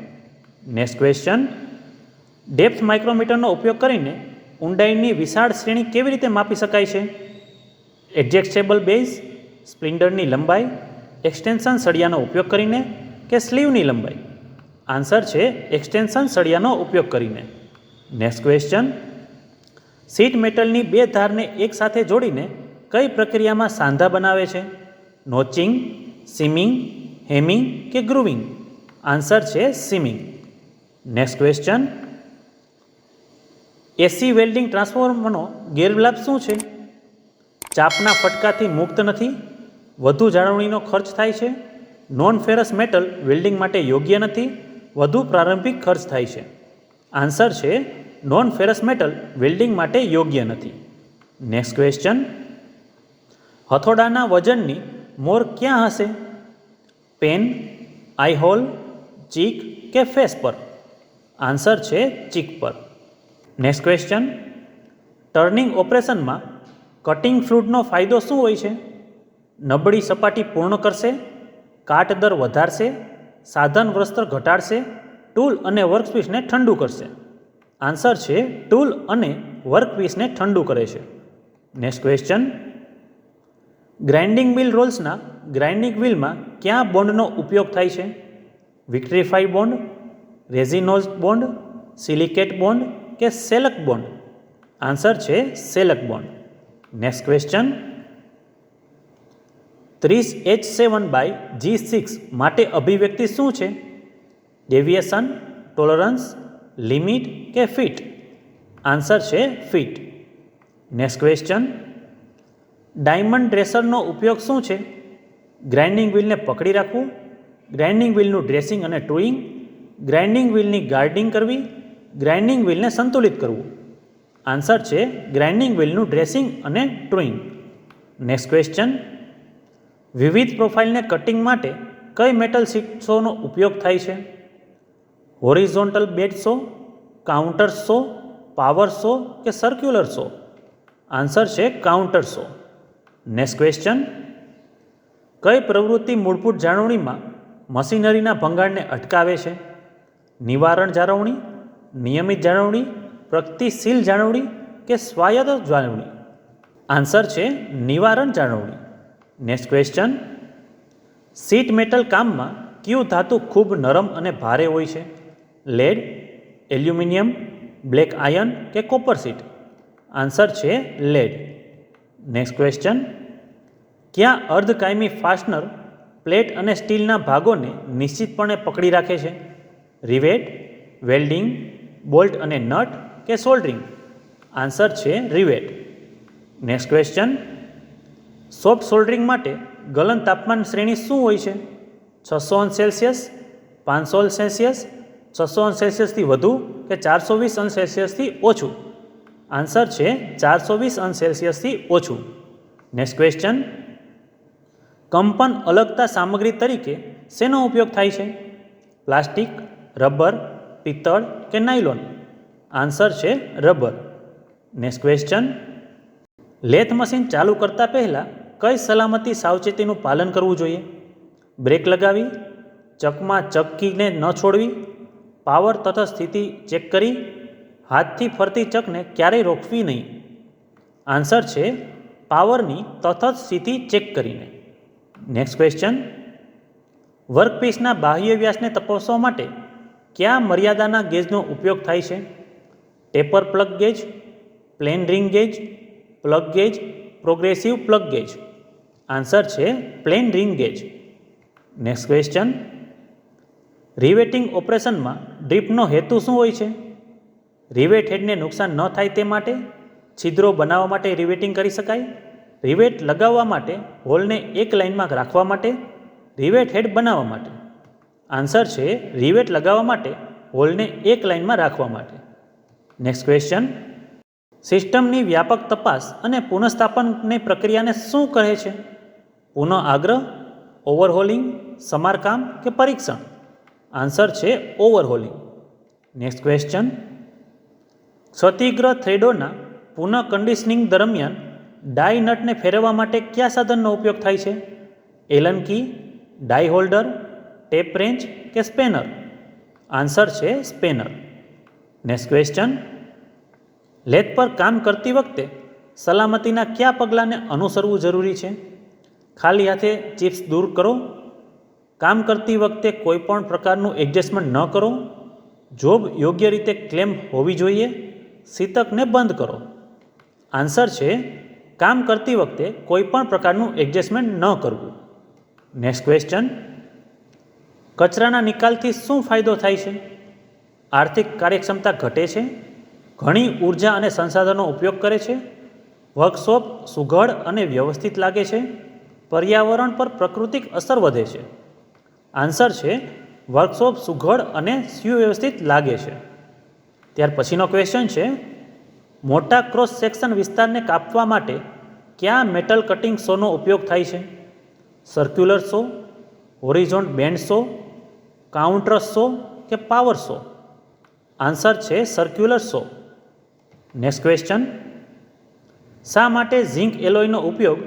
Next question, depth માઇક્રોમીટરનો ઉપયોગ કરીને ઊંડાઈની વિશાળ શ્રેણી કેવી રીતે માપી શકાય છે? એડજસ્ટેબલ બેઝ, સ્પ્રિન્ડરની લંબાઈ, એક્સટેન્શન સળિયાનો ઉપયોગ કરીને કે સ્લીવની લંબાઈ? આન્સર છે એક્સટેન્શન સળિયાનો ઉપયોગ કરીને. નેક્સ્ટ ક્વેશ્ચન, શીટ મેટલની બે ધારને એકસાથે જોડીને કઈ પ્રક્રિયામાં સાંધા બનાવે છે? નોચિંગ, સીમિંગ, હેમિંગ કે ગ્રુવિંગ? આન્સર છે સીમિંગ. નેક્સ્ટ ક્વેશ્ચન, એસી વેલ્ડિંગ ટ્રાન્સફોર્મરનો ગેરલાભ શું છે? ચાપના ફટકાથી મુક્ત નથી, વધુ જાળવણીનો ખર્ચ થાય છે, નોન ફેરસ મેટલ વેલ્ડિંગ માટે યોગ્ય નથી, વધુ પ્રારંભિક ખર્ચ થાય છે? આન્સર છે નોન ફેરસ મેટલ વેલ્ડિંગ માટે યોગ્ય નથી. નેક્સ્ટ ક્વેશ્ચન, હથોડાના વજનની મોર ક્યાં હશે? પેન, આઈ હોલ, ચીક કે ફેસ પર? આન્સર છે ચીક પર. નેક્સ્ટ ક્વેશ્ચન, ટર્નિંગ ઓપરેશનમાં કટિંગ ફ્લૂડનો ફાયદો શું હોય છે? નબળી સપાટી પૂર્ણ કરશે, કાટ દર વધારશે, સાધન વસ્ત્ર ઘટાડશે, ટૂલ અને વર્કપીસને ઠંડુ કરશે. આન્સર છે ટૂલ અને વર્કપીસને ઠંડુ કરે છે. નેક્સ્ટ ક્વેશ્ચન, ગ્રાઇન્ડિંગ વ્હીલ રોલ્સના ગ્રાઇન્ડિંગ વ્હીલમાં કયા બોન્ડનો ઉપયોગ થાય છે? Vitrified bond, resinoid bond, silicate bond કે સેલક બોન્ડ? આન્સર છે સેલક બોન્ડ. નેક્સ્ટ ક્વેશ્ચન, 30H7/G6 માટે અભિવ્યક્તિ શું છે? ડેવિએશન, ટોલરન્સ, લિમિટ કે ફિટ? આન્સર છે ફિટ. નેક્સ્ટ ક્વેશ્ચન, ડાયમંડ રેસરનો ઉપયોગ શું છે? ગ્રાઇન્ડિંગ વ્હીલને પકડી રાખવું, ગ્રાઇન્ડિંગ વ્હીલનું ડ્રેસિંગ અને ટૂઇંગ, ગ્રાઇન્ડિંગ વ્હીલની ગાર્ડિંગ કરવી, ગ્રાઇન્ડિંગ વ્હીલને સંતુલિત કરવું? આન્સર છે ગ્રાઇન્ડિંગ વ્હીલનું ડ્રેસિંગ અને ટૂઇંગ. નેક્સ્ટ ક્વેશ્ચન, વિવિધ પ્રોફાઇલને કટિંગ માટે કઈ મેટલ શીટ્સોનો ઉપયોગ થાય છે? હોરિઝોન્ટલ બેડ સો, કાઉન્ટર સો, પાવર સો કે સર્ક્યુલર સો? આન્સર છે કાઉન્ટર સો. નેક્સ્ટ ક્વેશ્ચન, કઈ પ્રવૃત્તિ મૂળભૂત જાળવણીમાં મશીનરીના ભંગાણને અટકાવે છે? નિવારણ જાળવણી, નિયમિત જાળવણી, પ્રગતિશીલ જાળવણી કે સ્વાયત્ત જાળવણી? આન્સર છે નિવારણ જાળવણી. નેક્સ્ટ ક્વેશ્ચન, શીટ મેટલ કામમાં કયું ધાતુ ખૂબ નરમ અને ભારે હોય છે? લેડ, એલ્યુમિનિયમ, બ્લેક આયર્ન કે કોપર શીટ? આન્સર છે લેડ. નેક્સ્ટ ક્વેશ્ચન, કયા અર્ધકાયમી ફાસ્ટનર પ્લેટ અને સ્ટીલના ભાગોને નિશ્ચિતપણે પકડી રાખે છે? રિવેટ, વેલ્ડિંગ, બોલ્ટ અને નટ કે સોલ્ડરિંગ? આન્સર છે rivet. Next question, soft soldering માટે ગલન તાપમાન શ્રેણી શું હોય છે? 600°C, 500°C, 600°C વધુ કે 420°C ઓછું? આન્સર છે 420°C ઓછું. નેક્સ્ટ ક્વેશ્ચન, કંપન અલગતા સામગ્રી તરીકે શેનો ઉપયોગ થાય છે? પ્લાસ્ટિક, રબર, પિત્તળ કે નાયલોન? આન્સર છે rubber. Next question, lathe machine ચાલુ કરતા પહેલાં કઈ સલામતી સાવચેતીનું પાલન કરવું જોઈએ? બ્રેક લગાવી, ચકમાં ચક્કીને ન છોડવી, પાવર તથા સ્થિતિ ચેક કરી, હાથથી ફરતી ચકને ક્યારેય રોકવી નહીં? આન્સર છે પાવરની તથા સ્થિતિ ચેક કરીને. નેક્સ્ટ ક્વેશ્ચન, વર્કપીસના બાહ્ય વ્યાસને તપાસવા માટે કયા મર્યાદાના ગેજનો ઉપયોગ થાય છે? Taper plug gauge, plain ring gauge, plug gauge, progressive plug gauge? Answer છે plain ring gauge. Next question, riveting ઓપરેશનમાં ડ્રીપનો હેતુ શું હોય છે? રિવેટ હેડને નુકસાન ન થાય તે માટે, છિદ્રો બનાવવા માટે રિવેટિંગ કરી શકાય, રિવેટ લગાવવા માટે, હોલને એક લાઇનમાં રાખવા માટે, રિવેટ હેડ બનાવવા માટે? આન્સર છે રિવેટ લગાવવા માટે, હોલને એક લાઇનમાં રાખવા માટે. નેક્સ્ટ ક્વેશ્ચન, સિસ્ટમની વ્યાપક તપાસ અને પુનઃસ્થાપનની પ્રક્રિયાને શું કહે છે? પુનઃ આગ્રહ, ઓવરહોલિંગ, સમારકામ કે પરીક્ષણ? આન્સર છે ઓવરહોલિંગ. નેક્સ્ટ ક્વેશ્ચન, ક્ષતિગ્રસ્ત થ્રેડોના પુનઃ કન્ડિશનિંગ દરમિયાન ડાઈ નટને ફેરવવા માટે કયા સાધનનો ઉપયોગ થાય છે? એલન કી, ડાઈ હોલ્ડર, ટેપ રેન્ચ કે સ્પેનર? આન્સર છે સ્પેનર. નેક્સ્ટ ક્વેશ્ચન, લેથ પર કામ કરતી વખતે સલામતીના કયા પગલાંને અનુસરવું જરૂરી છે? ખાલી હાથે ચિપ્સ દૂર કરો, કામ કરતી વખતે કોઈપણ પ્રકારનું એડજસ્ટમેન્ટ ન કરો, જોબ યોગ્ય રીતે ક્લેમ્પ હોવી જોઈએ, શીતકને બંધ કરો? આન્સર છે કામ કરતી વખતે કોઈપણ પ્રકારનું એડજસ્ટમેન્ટ ન કરવું. નેક્સ્ટ ક્વેશ્ચન, કચરાના નિકાલથી શું ફાયદો થાય છે? આર્થિક કાર્યક્ષમતા ઘટે છે, ઘણી ઉર્જા અને સંસાધનનો ઉપયોગ કરે છે, વર્કશોપ સુઘડ અને વ્યવસ્થિત લાગે છે, પર્યાવરણ પર પ્રાકૃતિક અસર વધે છે? આન્સર છે વર્કશોપ સુઘડ અને સુવ્યવસ્થિત લાગે છે. ત્યાર પછીનો ક્વેશ્ચન છે, મોટા ક્રોસ સેક્શન વિસ્તારને કાપવા માટે કયા મેટલ કટિંગ સોનો ઉપયોગ થાય છે? સર્ક્યુલર સો, હોરિઝોન્ટ બેન્ડ સો, કાઉન્ટર સો કે પાવર સો? આન્સર છે સર્ક્યુલર સો. નેક્સ્ટ ક્વેશ્ચન, શા માટે ઝિંક એલોયનો ઉપયોગ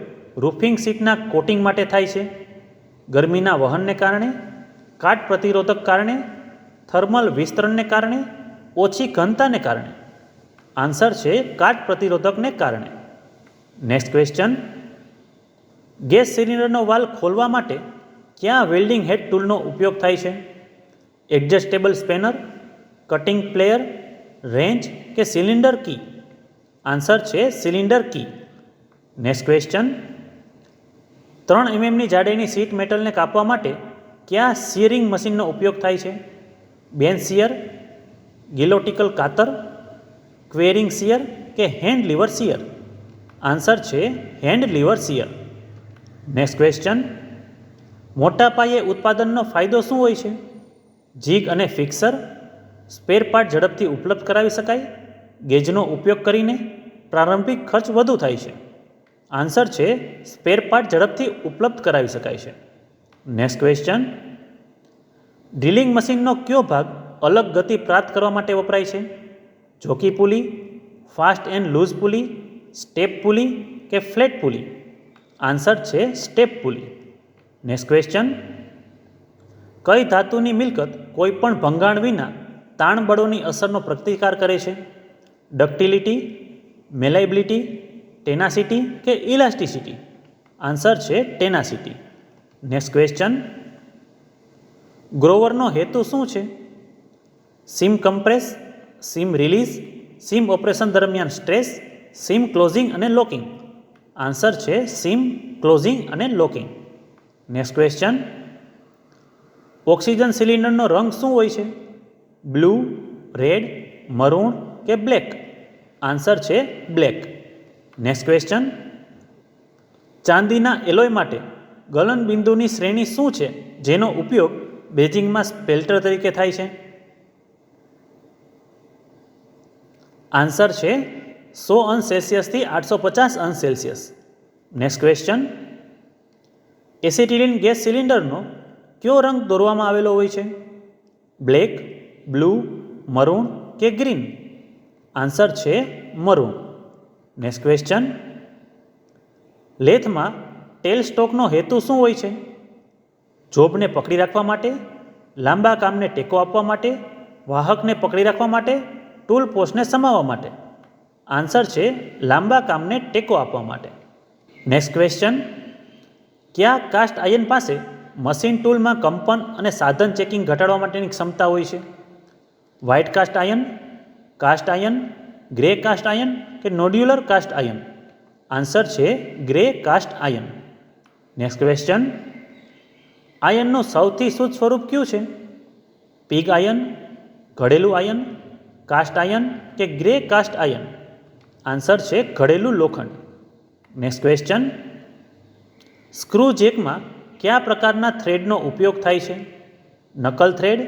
રૂફિંગ શીટના કોટિંગ માટે થાય છે? ગરમીના વહનને કારણે, કાટ પ્રતિરોધક કારણે, થર્મલ વિસ્તરણને કારણે, ઓછી ઘનતાને કારણે. આન્સર છે કાટ પ્રતિરોધકને કારણે. Next question. ગેસ સિલિન્ડરનો વાલ્વ ખોલવા માટે કયા વેલ્ડિંગ હેડ ટૂલનો ઉપયોગ થાય છે? Adjustable spanner, cutting plier, wrench કે સિલિન્ડર કી? આન્સર છે સિલિન્ડર કી. Next question. 3 mmની જાડાઈની શીટ મેટલને કાપવા માટે કયા શિયરિંગ મશીનનો ઉપયોગ થાય છે? બેન શિયર, ગિલોટિકલ કાતર, ક્વેરિંગ શિયર કે હેન્ડ લીવર શિયર? આન્સર છે hand lever shear. Next question. મોટા પાયે ઉત્પાદનનો ફાયદો શું હોય છે? જીગ અને ફિક્સર, સ્પેર પાર્ટ ઝડપથી ઉપલબ્ધ કરાવી શકાય, ગેજનો ઉપયોગ કરીને પ્રારંભિક ખર્ચ વધુ થાય છે? આન્સર છે સ્પેર પાર્ટ ઝડપથી ઉપલબ્ધ કરાવી શકાય છે. Next question. ડ્રિલિંગ મશીનનો કયો ભાગ અલગ ગતિ પ્રાપ્ત કરવા માટે વપરાય છે? Jockey pulley, fast and loose pulley, step pulley કે ફ્લેટ પુલી? આન્સર છે સ્ટેપ પુલી. Next question. કઈ ધાતુની મિલકત કોઈ પણ ભંગાણ વિના તાણ બળોની અસરનો પ્રતિકાર કરે છે? ડક્ટિલિટી, મેલાઇબિલિટી, ટેનાસિટી કે ઇલાસ્ટિસિટી? આન્સર છે ટેનાસિટી. Next question. ગ્રોવરનો હેતુ શું છે? સીમ કમ્પ્રેસ, સીમ રિલીઝ, સીમ ઓપરેશન દરમિયાન સ્ટ્રેસ, સીમ ક્લોઝિંગ અને લોકિંગ? આન્સર છે સીમ ક્લોઝિંગ અને લોકિંગ. Next question. ઓક્સિજન સિલિન્ડરનો રંગ શું હોય છે? બ્લુ, રેડ, મરૂન કે બ્લેક? આન્સર છે બ્લેક. Next question. ચાંદીના એલોય માટે ગલનબિંદુની શ્રેણી શું છે જેનો ઉપયોગ બેજિંગમાં સ્પેલ્ટર તરીકે થાય છે? આન્સર છે 100 થી 850 °C. Next question. Acetylene gas સિલિન્ડરનો કયો રંગ દોરવામાં આવેલો હોય છે? બ્લેક, બ્લુ, મરૂન કે ગ્રીન? આન્સર છે મરૂન. Next question. લેથમાં ટેલ સ્ટોકનો હેતુ શું હોય છે? જોબને પકડી રાખવા માટે, લાંબા કામને ટેકો આપવા માટે, વાહકને પકડી રાખવા માટે, ટૂલ પોસ્ટને સમાવવા માટે? આન્સર છે લાંબા કામને ટેકો આપવા માટે. Next question. કયા કાસ્ટ આયર્ન પાસે મશીન ટૂલમાં કંપન અને સાધન ચેકિંગ ઘટાડવા માટેની ક્ષમતા હોય છે? White cast iron, grey cast iron કે નોડ્યુલર કાસ્ટ આયર્ન? આન્સર છે grey cast iron. Next question. આયર્નનું સૌથી શુદ્ધ સ્વરૂપ કયું છે? પિગ આયર્ન, ઘડેલું આયર્ન, કાસ્ટ આયર્ન કે ગ્રે કાસ્ટ આયર્ન? આન્સર છે ઘડેલું લોખંડ. Next question. સ્ક્રૂ જેકમાં કયા પ્રકારના થ્રેડનો ઉપયોગ થાય છે? નકલ થ્રેડ,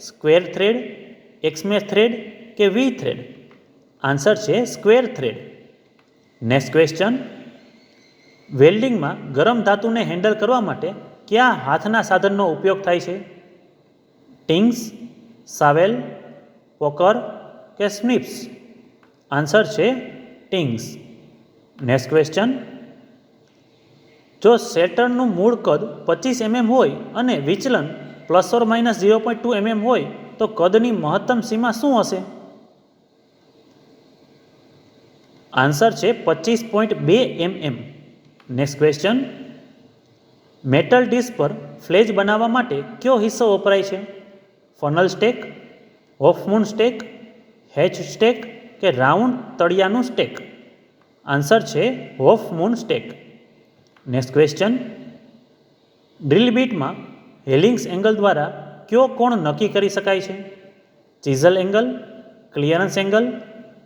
સ્ક્વેર થ્રેડ, એક્સમેસ થ્રેડ કે વી થ્રેડ? આન્સર છે સ્ક્વેર થ્રેડ. Next question. વેલ્ડિંગમાં ગરમ ધાતુને હેન્ડલ કરવા માટે કયા હાથના સાધનનો ઉપયોગ થાય છે? ટિંગ્સ, સાવેલ, પોકર કે સ્નિપ્સ? આન્સર છે ટિંગ્સ. Next question. જો સેટરનું મૂળ કદ 25 mm હોય અને વિચલન ±0.2 mm હોય તો કદની મહત્તમ સીમા શું હશે? આન્સર છે 25.2 mm. Next question. Metal disc પર ફ્લેજ બનાવવા માટે કયો હિસ્સો વપરાય છે? Funnel stake, half moon stake, hatchet stake કે રાઉન્ડ તળિયાનું સ્ટેક? આન્સર છે half moon stake. Next question. Drill બીટમાં હેલિંગ્સ એંગલ દ્વારા કયો કોણ નક્કી કરી શકાય છે? Chisel angle, clearance angle,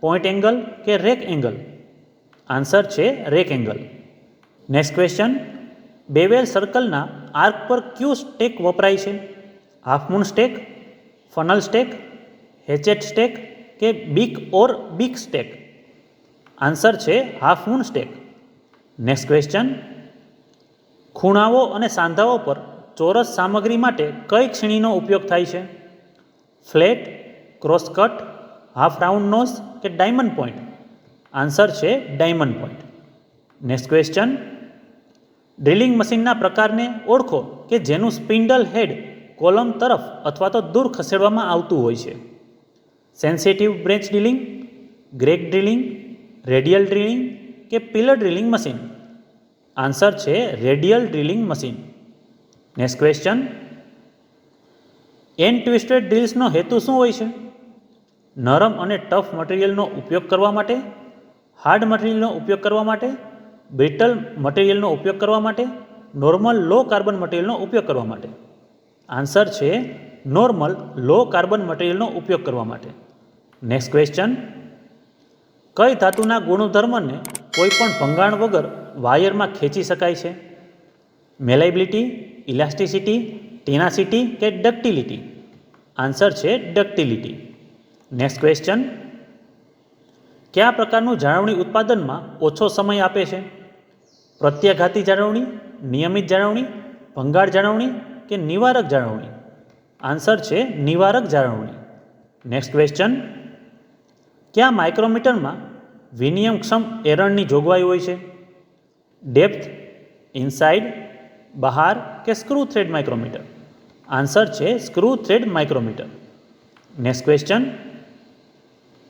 point angle કે રેક એંગલ? આન્સર છે rake angle. Next question. Bevel સર્કલના આર્ક પર કયું સ્ટેક વપરાય છે? Half moon stack, funnel stack, હેચેટ stack કે બિગ સ્ટેક? આન્સર છે half moon stake. Next question. ખૂણાઓ અને સાંધાઓ પર ચોરસ સામગ્રી માટે કઈ શ્રેણીનો ઉપયોગ થાય છે? ફ્લેટ, ક્રોસકટ, હાફ રાઉન્ડ નોઝ કે ડાયમંડ પોઇન્ટ? આન્સર છે diamond point. Next question, drilling મશીનના પ્રકારને ઓળખો કે જેનું સ્પિન્ડલ હેડ કોલમ તરફ અથવા તો દૂર ખસેડવામાં આવતું હોય છે. Sensitive bench drilling, gang drilling, radial drilling કે પિલર ડ્રિલિંગ મશીન. આન્સર છે radial drilling machine. Next question, and twisted ડ્રિલ્સનો હેતુ શું હોય છે? નરમ અને ટફ મટીરિયલનો ઉપયોગ કરવા માટે, હાર્ડ મટીરિયલનો ઉપયોગ કરવા માટે, બ્રિટલ મટીરિયલનો ઉપયોગ કરવા માટે, નોર્મલ લો કાર્બન મટીરિયલનો ઉપયોગ કરવા માટે. આન્સર છે નોર્મલ લો કાર્બન મટીરિયલનો ઉપયોગ કરવા માટે. નેક્સ્ટ ક્વેશ્ચન, કઈ ધાતુના ગુણધર્મને કોઈ પણ ભંગાણ વગર વાયરમાં ખેંચી શકાય છે? મેલાઇબિલિટી, ઇલાસ્ટિસિટી, ટેનાસિટી કે ડક્ટિલિટી. આન્સર છે ડક્ટિલિટી. નેક્સ્ટ ક્વેશ્ચન, કયા પ્રકારનું જાળવણી ઉત્પાદનમાં ઓછો સમય આપે છે? પ્રત્યાઘાતી જાળવણી, નિયમિત જાળવણી, ભંગાણ જાળવણી કે નિવારક જાળવણી. આન્સર છે નિવારક જાળવણી. નેક્સ્ટ ક્વેશ્ચન, કયા માઇક્રોમીટરમાં વિનિમયક્ષમ એરણની જોગવાઈ હોય છે? ડેપ્થ, ઇનસાઇડ, બહાર કે સ્ક્રૂ થ્રેડ માઇક્રોમીટર. આન્સર છે screw thread micrometer. Next question,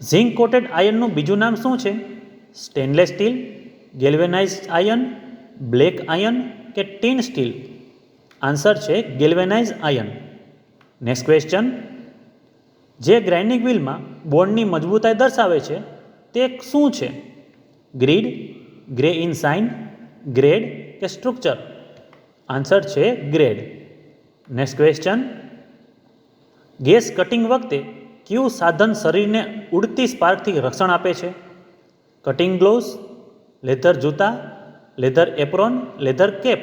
zinc coated આયનનું બીજું નામ શું છે? Stainless steel, galvanised iron, black iron કે ટીન સ્ટીલ. આન્સર છે ગેલ્વેનાઇઝ આયન. નેક્સ્ટ ક્વેશ્ચન, જે ગ્રાઇન્ડિંગ વ્હીલમાં બોન્ડની મજબૂતાઈ દર્શાવે છે તે શું છે? Grit, grain size, grade કે સ્ટ્રક્ચર. આન્સર છે grade. Next question, gas cutting વખતે કયું સાધન શરીરને ઉડતી સ્પાર્કથી રક્ષણ આપે છે? કટિંગ ગ્લોવ્સ, લેધર જૂતા, leather apron, leather cap.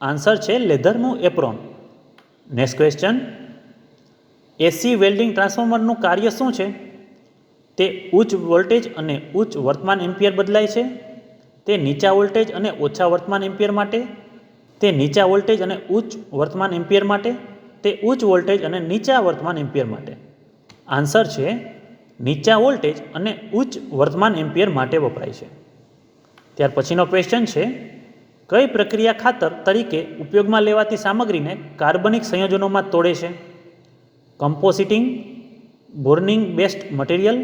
Answer છે લેધરનું apron. Next question, AC welding ટ્રાન્સફોર્મરનું કાર્ય શું છે? તે ઉચ્ચ વોલ્ટેજ અને ઉચ્ચ વર્તમાન એમ્પિયર બદલાય છે. તે નીચા વોલ્ટેજ અને ઓછા વર્તમાન એમ્પિયર માટે, તે નીચા વોલ્ટેજ અને ઉચ્ચ વર્તમાન એમ્પિયર માટે, તે ઉચ્ચ વોલ્ટેજ અને નીચા વર્તમાન એમ્પિયર માટે. આન્સર છે નીચા વોલ્ટેજ અને ઉચ્ચ વર્તમાન એમ્પિયર માટે વપરાય છે. ત્યાર પછીનો ક્વેશ્ચન છે, કઈ પ્રક્રિયા ખાતર તરીકે ઉપયોગમાં લેવાતી સામગ્રીને કાર્બનિક સંયોજનોમાં તોડે છે? Composting, burning based material,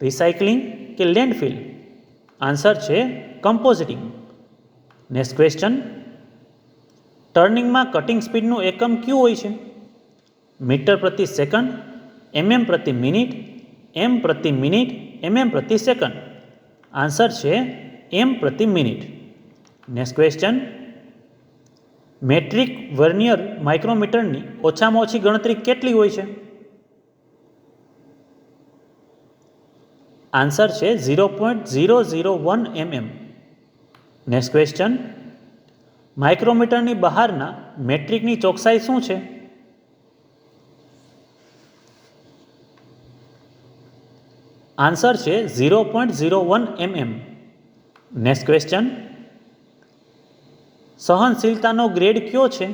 recycling કે લેન્ડફિલ. આન્સર છે કમ્પોઝિટિંગ. નેક્સ્ટ ક્વેશ્ચન, ટર્નિંગમાં કટિંગ સ્પીડનું એકમ કયું હોય છે? મીટર પ્રતિ સેકન્ડ, એમએમ પ્રતિ મિનિટ, એમ પ્રતિ મિનિટ, એમએમ પ્રતિ સેકન્ડ. આન્સર છે એમ પ્રતિ minute. Next question, metric vernier માઇક્રોમીટરની ઓછામાં ઓછી ગણતરી કેટલી હોય છે? આન્સર છે 0.001 mm. નેક્સ્ટ ક્વેશ્ચન, માઇક્રોમીટરની બહારના મેટ્રિકની ચોકસાઈ શું છે? આન્સર છે 0.01 mm. નેક્સ્ટ ક્વેશ્ચન, સહનશીલતાનો ગ્રેડ કયો છે?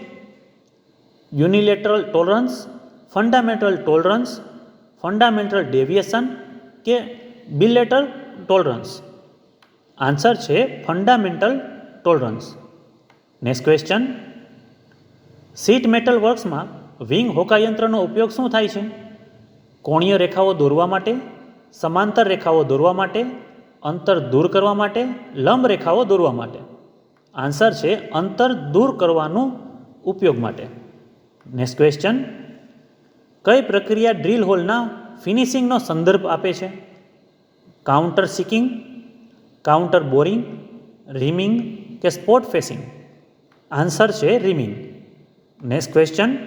Unilateral tolerance, fundamental tolerance, fundamental deviation કે બિલેટરલ ટોલરન્સ. આન્સર છે fundamental tolerance. Next question, sheet metal વર્ક્સમાં વિંગ હોકાયંત્રનો ઉપયોગ શું થાય છે? કોણીય રેખાઓ દોરવા માટે, સમાંતર રેખાઓ દોરવા માટે, અંતર દૂર કરવા માટે, લંબ રેખાઓ દોરવા માટે. આન્સર છે અંતર દૂર કરવાનું ઉપયોગ માટે. નેક્સ્ટ ક્વેશ્ચન, કઈ પ્રક્રિયા ડ્રીલ હોલના ફિનિશિંગનો સંદર્ભ આપે છે? Counter seeking, counter boring, reaming કે સ્પોટ ફેસિંગ. આન્સર છે રીમિંગ. નેક્સ્ટ ક્વેશ્ચન,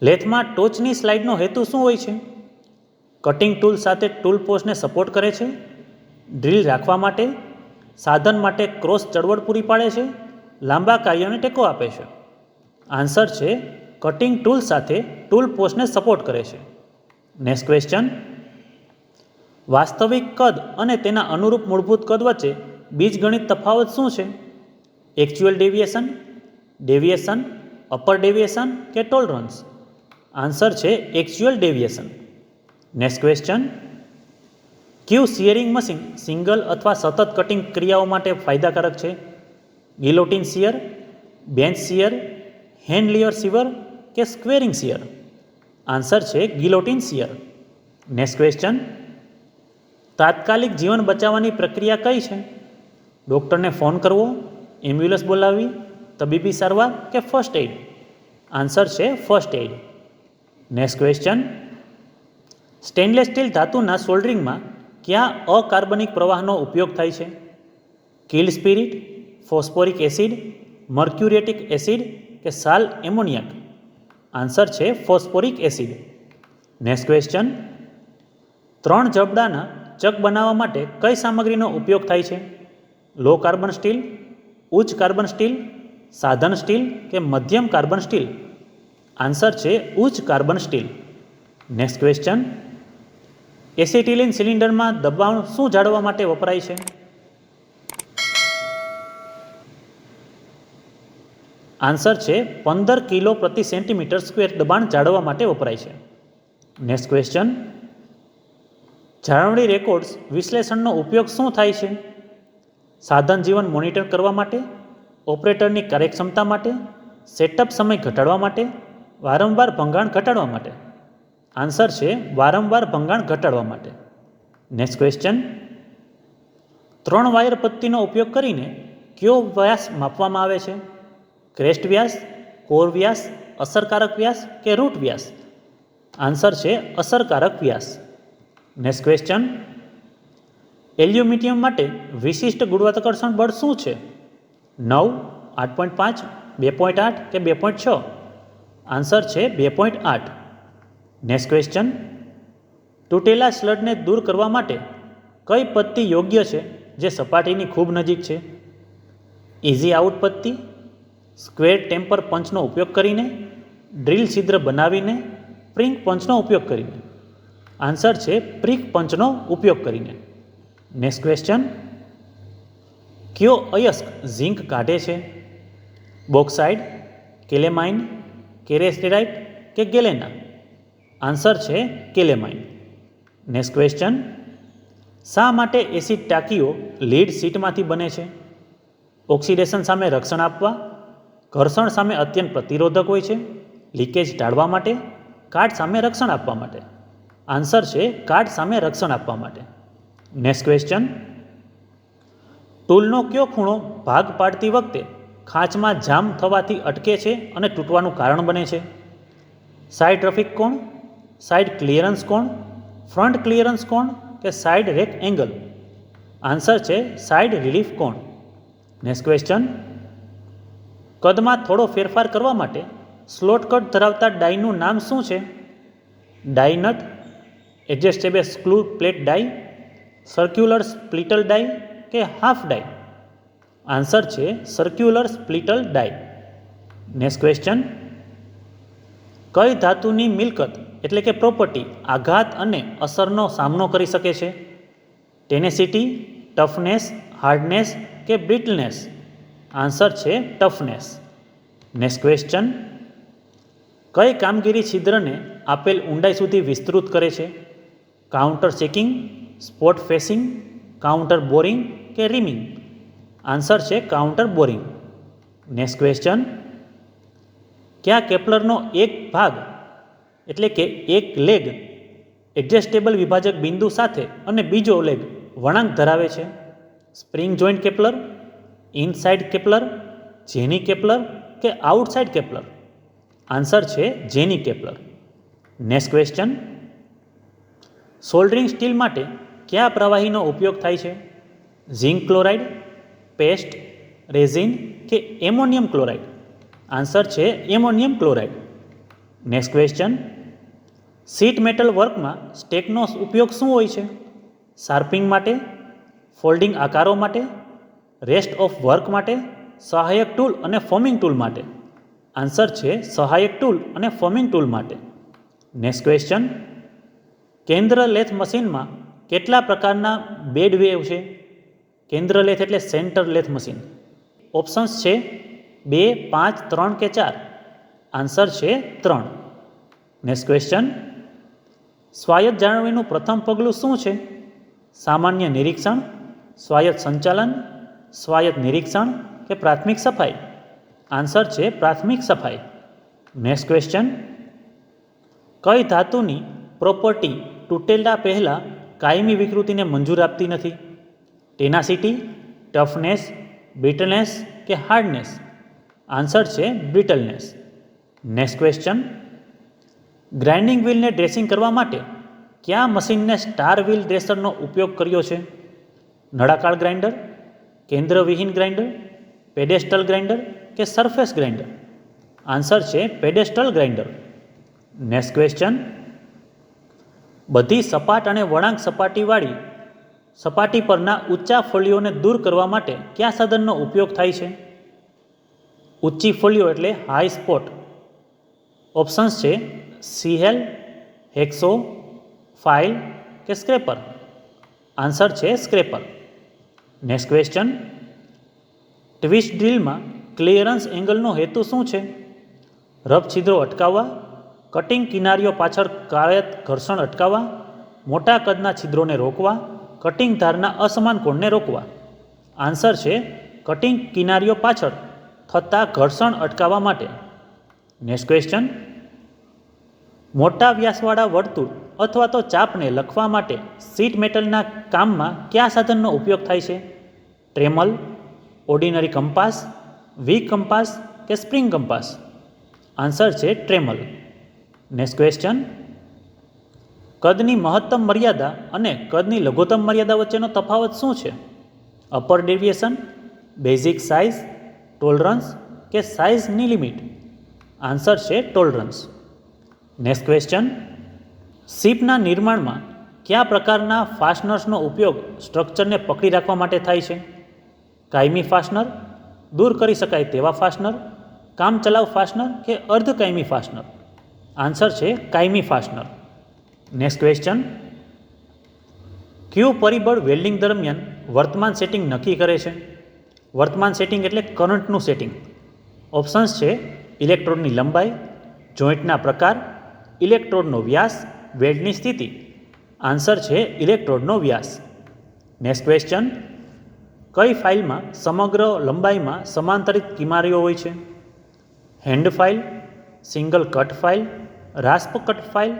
લેથમાં ટોચની સ્લાઇડનો હેતુ શું હોય છે? કટિંગ ટૂલ સાથે ટૂલ પોસ્ટને સપોર્ટ કરે છે, ડ્રીલ રાખવા માટે, સાધન માટે ક્રોસ ચળવળ પૂરી પાડે છે, લાંબા કાર્યોને ટેકો આપે છે. આન્સર છે કટિંગ ટૂલ સાથે ટૂલ પોસ્ટને સપોર્ટ કરે છે. નેક્સ્ટ ક્વેશ્ચન, વાસ્તવિક કદ અને તેના અનુરૂપ મૂળભૂત કદ વચ્ચે બીજગણિત તફાવત શું છે? Actual deviation, deviation, upper deviation કે ટોલરન્સ. આન્સર છે એક્ચ્યુઅલ ડેવિએશન. નેક્સ્ટ ક્વેશ્ચન, ક્યુ શિયરિંગ મશીન સિંગલ અથવા સતત કટિંગ ક્રિયાઓ માટે ફાયદાકારક છે? ગિલોટિન શિયર, બેન્ચ શિયર, હેન્ડ લિયર શિવર કે સ્ક્વેરિંગ શિયર? આન્સર છે ગિલોટિન શિયર. નેક્સ્ટ ક્વેશ્ચન, તાત્કાલિક જીવન બચાવવાની પ્રક્રિયા કઈ છે? ડૉક્ટરને ફોન કરવો, એમ્બ્યુલન્સ બોલાવવી, તબીબી સારવાર કે ફર્સ્ટ એઇડ? આન્સર છે first aid. Next question, stainless steel ધાતુના સોલ્ડરિંગમાં કયા અકાર્બનિક પ્રવાહનો ઉપયોગ થાય છે? Killed spirit, phosphoric acid, muriatic acid કે સાલ એમોનિયાક? આન્સર છે ફોસ્ફોરિક એસિડ. નેક્સ્ટ ક્વેશ્ચન, 3 જબડાના ચક બનાવવા માટે કઈ સામગ્રીનો ઉપયોગ થાય છે? લો કાર્બન સ્ટીલ, ઉચ્ચ કાર્બન સ્ટીલ, સાધન સ્ટીલ કે મધ્યમ કાર્બન સ્ટીલ? આન્સર છે ઉચ્ચ carbon steel. Next question, acetylene સિલિન્ડરમાં દબાણ શું જાળવવા માટે વપરાય છે? આન્સર છે 15 કિલો પ્રતિ સેન્ટીમીટર સ્ક્વેર દબાણ જાળવવા માટે વપરાય છે. નેક્સ્ટ ક્વેશ્ચન, જાળવણી રેકોર્ડ્સ વિશ્લેષણનો ઉપયોગ શું થાય છે? સાધન જીવન મોનિટર કરવા માટે, ઓપરેટરની કાર્યક્ષમતા માટે, સેટઅપ સમય ઘટાડવા માટે, વારંવાર ભંગાણ ઘટાડવા માટે? આન્સર છે વારંવાર ભંગાણ ઘટાડવા માટે. નેક્સ્ટ ક્વેશ્ચન, 3 વાયર પટ્ટીનો ઉપયોગ કરીને કયો વ્યાસ માપવામાં આવે છે? ક્રેસ્ટ વ્યાસ, કોર વ્યાસ, અસરકારક વ્યાસ કે રૂટ વ્યાસ? આન્સર છે અસરકારક વ્યાસ. નેક્સ્ટ ક્વેશ્ચન, એલ્યુમિનિયમ માટે વિશિષ્ટ ગુરુત્વાકર્ષણ બળ શું છે? 9, 8.5, 2.8 કે 2.6? આન્સર છે 2.8. નેક્સ્ટ ક્વેશ્ચન, તૂટેલા સ્લડને દૂર કરવા માટે કઈ પદ્ધતિ યોગ્ય છે જે સપાટીની ખૂબ નજીક છે? ઇઝી આઉટ પદ્ધતિ, સ્ક્વેર ટેમ્પર પંચનો ઉપયોગ કરીને, ડ્રીલ છિદ્ર બનાવીને, પ્રિંક પંચનો ઉપયોગ કરીને? આન્સર છે પ્રિક પંચનો ઉપયોગ કરીને. નેક્સ્ટ ક્વેશ્ચન, કયો અયસ્ક ઝિંક કાઢે છે? બોક્સાઇડ, કેલેમાઇન, કેરેસ્ટેરાઇટ કે ગેલેના? આન્સર છે કેલેમાઇન. નેક્સ્ટ ક્વેશ્ચન, શા માટે એસિડ ટાંકીઓ લીડ શીટમાંથી બને છે? ઓક્સિડેશન સામે રક્ષણ આપવા, ઘર્ષણ સામે અત્યંત પ્રતિરોધક હોય છે, લીકેજ ટાળવા માટે, કાટ સામે રક્ષણ આપવા માટે? આન્સર છે કાટ સામે રક્ષણ આપવા માટે. નેક્સ્ટ ક્વેશ્ચન, ટૂલનો કયો ખૂણો ભાગ પાડતી વખતે ખાંચમાં જામ થવાથી અટકે છે અને તૂટવાનું કારણ બને છે? સાઇડ ટ્રફિક કોણ, સાઇડ ક્લિયરન્સ કોણ, ફ્રન્ટ ક્લિયરન્સ કોણ કે સાઇડ રેક એંગલ? આન્સર છે સાઇડ રિલીફ કોણ. નેક્સ્ટ ક્વેશ્ચન, કદમાં થોડો ફેરફાર કરવા માટે સ્લોટ કટ ધરાવતા ડાયનું નામ શું છે? ડાયનટ, એડજસ્ટેબલ સ્ક્રૂ પ્લેટ ડાય, સર્ક્યુલર સ્પ્લિટલ ડાય કે હાફ ડાય? આન્સર છે સર્ક્યુલર સ્પ્લિટલ ડાય. નેક્સ્ટ ક્વેશ્ચન, કઈ ધાતુની મિલકત એટલે કે પ્રોપર્ટી આઘાત અને અસરનો સામનો કરી શકે છે? ટેનેસિટી, ટફનેસ, હાર્ડનેસ કે બ્રિટલનેસ? આન્સર છે ટફનેસ. નેક્સ્ટ ક્વેશ્ચન, કઈ કામગીરી છિદ્રને આપેલ ઊંડાઈ સુધી વિસ્તૃત કરે છે? Counter checking, spot facing, counter boring કે રીમિંગ? આન્સર છે કાઉન્ટર બોરિંગ. નેક્સ્ટ ક્વેશ્ચન, કયા કેપ્લરનો એક ભાગ એટલે કે એક લેગ એડજસ્ટેબલ વિભાજક બિંદુ સાથે અને બીજો લેગ વળાંક ધરાવે છે? Spring joint caliper, inside caliper, jenny caliper કે આઉટસાઇડ કેપ્લર? આન્સર છે jenny caliper. Next question, soldering steel માટે કયા પ્રવાહીનો ઉપયોગ થાય છે? ઝિંક ક્લોરાઇડ, પેસ્ટ, રેઝિન કે એમોનિયમ ક્લોરાઇડ? આન્સર છે ammonium chloride. Next question, sheet metal વર્કમાં સ્ટેકનો ઉપયોગ શું હોય છે? શાર્પિંગ માટે, ફોલ્ડિંગ આકારો માટે, રેસ્ટ ઓફ વર્ક માટે, સહાયક ટૂલ અને ફોમિંગ ટૂલ માટે? આન્સર છે સહાયક ટૂલ અને ફોમિંગ ટૂલ માટે. નેક્સ્ટ ક્વેશ્ચન, કેન્દ્ર લેથ મશીનમાં કેટલા પ્રકારના બેડ વેવ છે? કેન્દ્ર લેથ એટલે સેન્ટર લેથ મશીન. ઓપ્શન્સ છે 2, 5, 3 કે 4? આન્સર છે 3. નેક્સ્ટ ક્વેશ્ચન, સ્વાયત્ત જાળવણીનું પ્રથમ પગલું શું છે? સામાન્ય નિરીક્ષણ, સ્વાયત્ત સંચાલન, સ્વાયત્ત નિરીક્ષણ કે પ્રાથમિક સફાઈ? આન્સર છે પ્રાથમિક સફાઈ. નેક્સ્ટ ક્વેશ્ચન, કઈ ધાતુની પ્રોપર્ટી તૂટેલા પહેલાં કાયમી વિકૃતિને મંજૂર આપતી નથી? ટેનાસિટી, ટફનેસ, બ્રિટલનેસ કે હાર્ડનેસ? આન્સર છે બ્રિટલનેસ. નેક્સ્ટ ક્વેશ્ચન, ગ્રાઇન્ડિંગ વ્હીલને ડ્રેસિંગ કરવા માટે કયા મશીનને સ્ટાર વ્હીલ ડ્રેસરનો ઉપયોગ કર્યો છે? નળાકાર ગ્રાઇન્ડર, કેન્દ્રવિહીન ગ્રાઇન્ડર, પેડેસ્ટલ ગ્રાઇન્ડર કે સરફેસ ગ્રાઇન્ડર? આન્સર છે પેડેસ્ટલ ગ્રાઇન્ડર. નેક્સ્ટ ક્વેશ્ચન, બધી સપાટ અને વળાંક સપાટીવાળી સપાટી પરના ઊંચા ફોલ્લીઓને દૂર કરવા માટે કયા સાધનનો ઉપયોગ થાય છે? ઊંચી ફોલ્લીઓ એટલે હાઈ સ્પોટ. ઓપ્શન્સ છે સીહેલ, હેક્સો, ફાઇલ કે સ્ક્રેપર? આન્સર છે સ્ક્રેપર. નેક્સ્ટ ક્વેશ્ચન, ટ્વિસ્ટ ડ્રીલમાં ક્લિયરન્સ એંગલનો હેતુ શું છે? રફ છિદ્રો અટકાવવા, કટિંગ કિનારીઓ પાછળ કાયત ઘર્ષણ અટકાવવા, મોટા કદના છિદ્રોને રોકવા, કટિંગ ધારના અસમાન કોણને રોકવા? આન્સર છે કટિંગ કિનારીઓ પાછળ થતા ઘર્ષણ અટકાવવા માટે. નેક્સ્ટ ક્વેશ્ચન, મોટા વ્યાસવાળા વર્તુળ અથવા તો ચાપને લખવા માટે શીટ મેટલના કામમાં કયા સાધનનો ઉપયોગ થાય છે? ટ્રેમલ, ઓર્ડિનરી કંપાસ, વી કંપાસ કે સ્પ્રિંગ કંપાસ? આન્સર છે ટ્રેમલ. નેક્સ્ટ ક્વેશ્ચન, કદની મહત્તમ મર્યાદા અને કદની લઘુત્તમ મર્યાદા વચ્ચેનો તફાવત શું છે? Upper deviation, basic size, tolerance કે સાઇઝની લિમિટ? આન્સર છે ટોલરન્સ. નેક્સ્ટ ક્વેશ્ચન, શિપના નિર્માણમાં કયા પ્રકારના ફાસ્ટનર્સનો ઉપયોગ સ્ટ્રક્ચરને પકડી રાખવા માટે થાય છે? કાયમી ફાસ્ટનર, દૂર કરી શકાય તેવા ફાસ્ટનર, કામચલાઉ ફાસ્ટનર કે અર્ધ કાયમી ફાસ્ટનર? આન્સર છે કાયમી ફાસ્ટનર. નેક્સ્ટ ક્વેશ્ચન, કયું પરિબળ વેલ્ડિંગ દરમિયાન વર્તમાન સેટિંગ નક્કી કરે છે? વર્તમાન સેટિંગ એટલે કરંટનું સેટિંગ. ઓપ્શન્સ છે ઇલેક્ટ્રોડની લંબાઈ, જોઈન્ટના પ્રકાર, ઇલેક્ટ્રોડનો વ્યાસ, વેલ્ડની સ્થિતિ? આન્સર છે ઇલેક્ટ્રોડનો વ્યાસ. નેક્સ્ટ ક્વેશ્ચન, કઈ ફાઇલમાં સમગ્ર લંબાઈમાં સમાંતરિત કિનારીઓ હોય છે? Hand file, single cut file, rasp cut file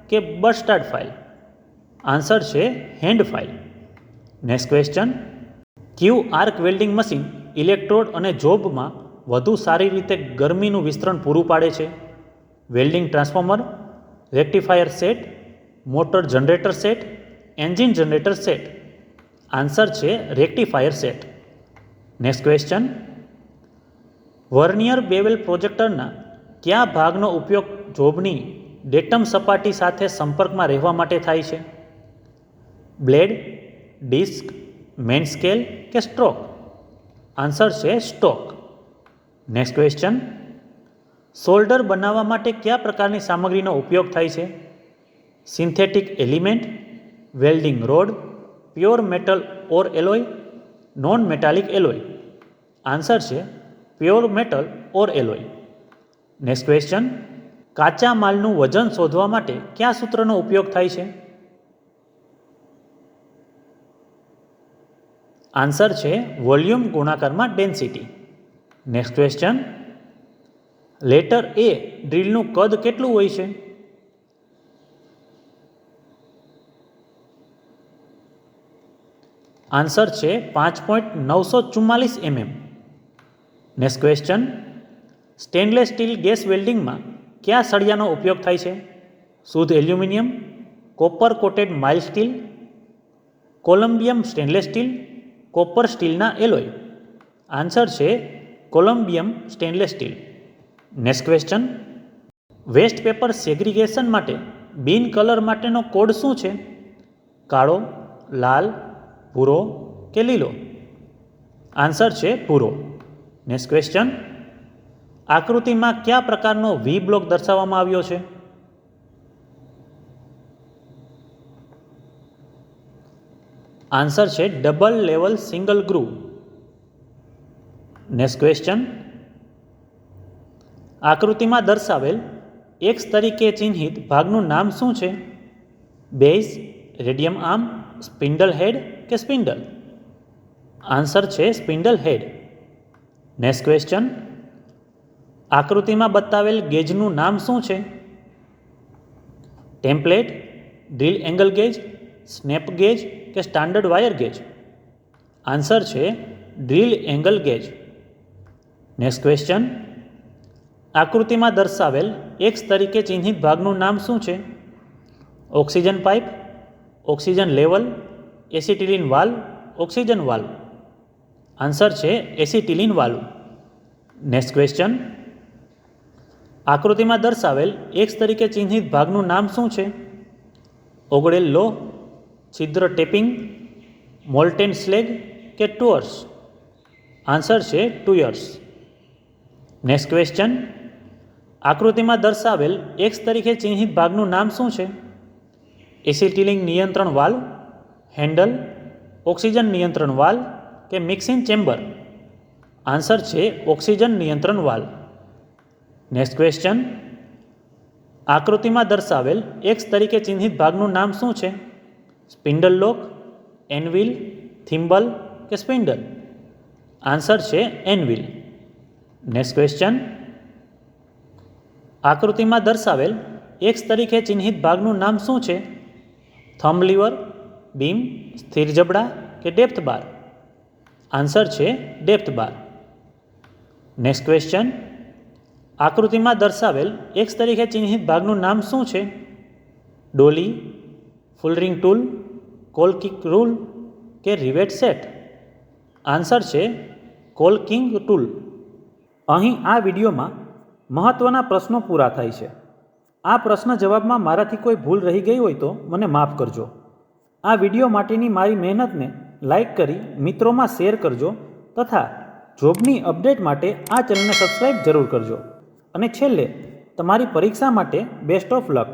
કે બસ્ટાર્ડ ફાઇલ? આન્સર છે હેન્ડ ફાઇલ. નેક્સ્ટ ક્વેશ્ચન, ક્યુ આર્ક વેલ્ડિંગ મશીન ઇલેક્ટ્રોડ અને જોબમાં વધુ સારી રીતે ગરમીનું વિસ્તરણ પૂરું પાડે છે? Welding transformer, rectifier set, motor generator set, engine generator set? Answer છે rectifier set. Next question, vernier bevel પ્રોજેક્ટરના કયા ભાગનો ઉપયોગ જોબની ડેટમ સપાટી સાથે સંપર્કમાં રહેવા માટે થાય છે? બ્લેડ, ડિસ્ક, મેન સ્કેલ કે સ્ટ્રોક? આન્સર છે સ્ટોક. નેક્સ્ટ ક્વેશ્ચન, સોલ્ડર બનાવવા માટે કયા પ્રકારની સામગ્રીનો ઉપયોગ થાય છે? Synthetic element, welding rod, pure metal or alloy, non metallic alloy? Answer છે pure metal or alloy. Next question, કાચા માલનું વજન શોધવા માટે કયા સૂત્રનો ઉપયોગ થાય છે? આન્સર છે વોલ્યુમ ગુણાકારમાં density. Next question, letter A ડ્રીલનું કદ કેટલું હોય છે? આન્સર છે 5.944 mm. Next question, stainless steel gas વેલ્ડિંગમાં કયા સળિયાનો ઉપયોગ થાય છે? શુદ્ધ aluminium, copper coated mild steel, columbium stainless steel, copper સ્ટીલના એલોય? આન્સર છે columbium stainless steel. Next question, waste paper segregation માટે બીન કલર માટેનો કોડ શું છે? કાળો, લાલ, ભૂરો કે લીલો? આન્સર છે ભૂરો. નેક્સ્ટ ક્વેશ્ચન, આકૃતિમાં કયા પ્રકારનો વી બ્લોક દર્શાવવામાં આવ્યો છે? આન્સર છે double level single groove. Next question, આકૃતિમાં દર્શાવેલ એક્સ તરીકે ચિહ્નિત ભાગનું નામ શું છે? બેઝ, રેડિયમ આર્મ, સ્પિન્ડલ હેડ કે સ્પિન્ડલ? આન્સર છે સ્પિન્ડલ હેડ. નેક્સ્ટ ક્વેશ્ચન, આકૃતિમાં બતાવેલ ગેજનું નામ શું છે? Template, drill angle gauge, snap gauge કે સ્ટાન્ડર્ડ વાયર ગેજ? આન્સર છે drill angle gauge. Next question, આકૃતિમાં દર્શાવેલ એક્સ તરીકે ચિહ્નિત ભાગનું નામ શું છે? Oxygen pipe, oxygen level, acetylene valve, oxygen valve? Answer છે એસિટિલિન વાલ્વ. નેક્સ્ટ ક્વેશ્ચન, આકૃતિમાં દર્શાવેલ એક્સ તરીકે ચિહ્નિત ભાગનું નામ શું છે? ઓગળેલ લોહ, છિદ્ર ટેપિંગ, મોલ્ટેન સ્લેગ કે ટુઅર્સ? આન્સર છે ટુયર્સ. નેક્સ્ટ ક્વેશ્ચન, આકૃતિમાં દર્શાવેલ એક્સ તરીકે ચિહ્નિત ભાગનું નામ શું છે? એસિટિલિન નિયંત્રણ વાલ્વ, હેન્ડલ, ઓક્સિજન નિયંત્રણ વાલ્વ કે મિક્સિંગ ચેમ્બર? આન્સર છે ઓક્સિજન નિયંત્રણ વાલ્વ. નેક્સ્ટ ક્વેશ્ચન, આકૃતિમાં દર્શાવેલ એક્સ તરીકે ચિહ્નિત ભાગનું નામ શું છે? સ્પિન્ડલ લોક, એનવિલ, થિમ્બલ કે સ્પિન્ડલ? આન્સર છે એનવિલ. નેક્સ્ટ ક્વેશ્ચન, આકૃતિમાં દર્શાવેલ એક્સ તરીકે ચિહ્નિત ભાગનું નામ શું છે? થંબ લીવર, બીમ, સ્થિર જબડા કે ડેપ્થ બાર? આન્સર છે ડેપ્થ બાર. નેક્સ્ટ ક્વેશ્ચન, આકૃતિમાં દર્શાવેલ એક્સ તરીકે ચિહ્નિત ભાગનું નામ શું છે? ડોલી, ફુલરિંગ ટૂલ, કોલકિંગ રૂલ કે રિવેટ સેટ? આન્સર છે કોલકિંગ ટૂલ. અહીં આ વિડીયોમાં મહત્ત્વના પ્રશ્નો પૂરા થાય છે. આ પ્રશ્ન જવાબમાં મારાથી કોઈ ભૂલ રહી ગઈ હોય તો મને માફ કરજો. આ વિડીયો માટેની મારી મહેનતને લાઈક કરી મિત્રોમાં શેર કરજો તથા જોબની અપડેટ માટે આ ચેનલને સબસ્ક્રાઈબ જરૂર કરજો. અને છેલ્લે તમારી પરીક્ષા માટે બેસ્ટ ઓફ લક.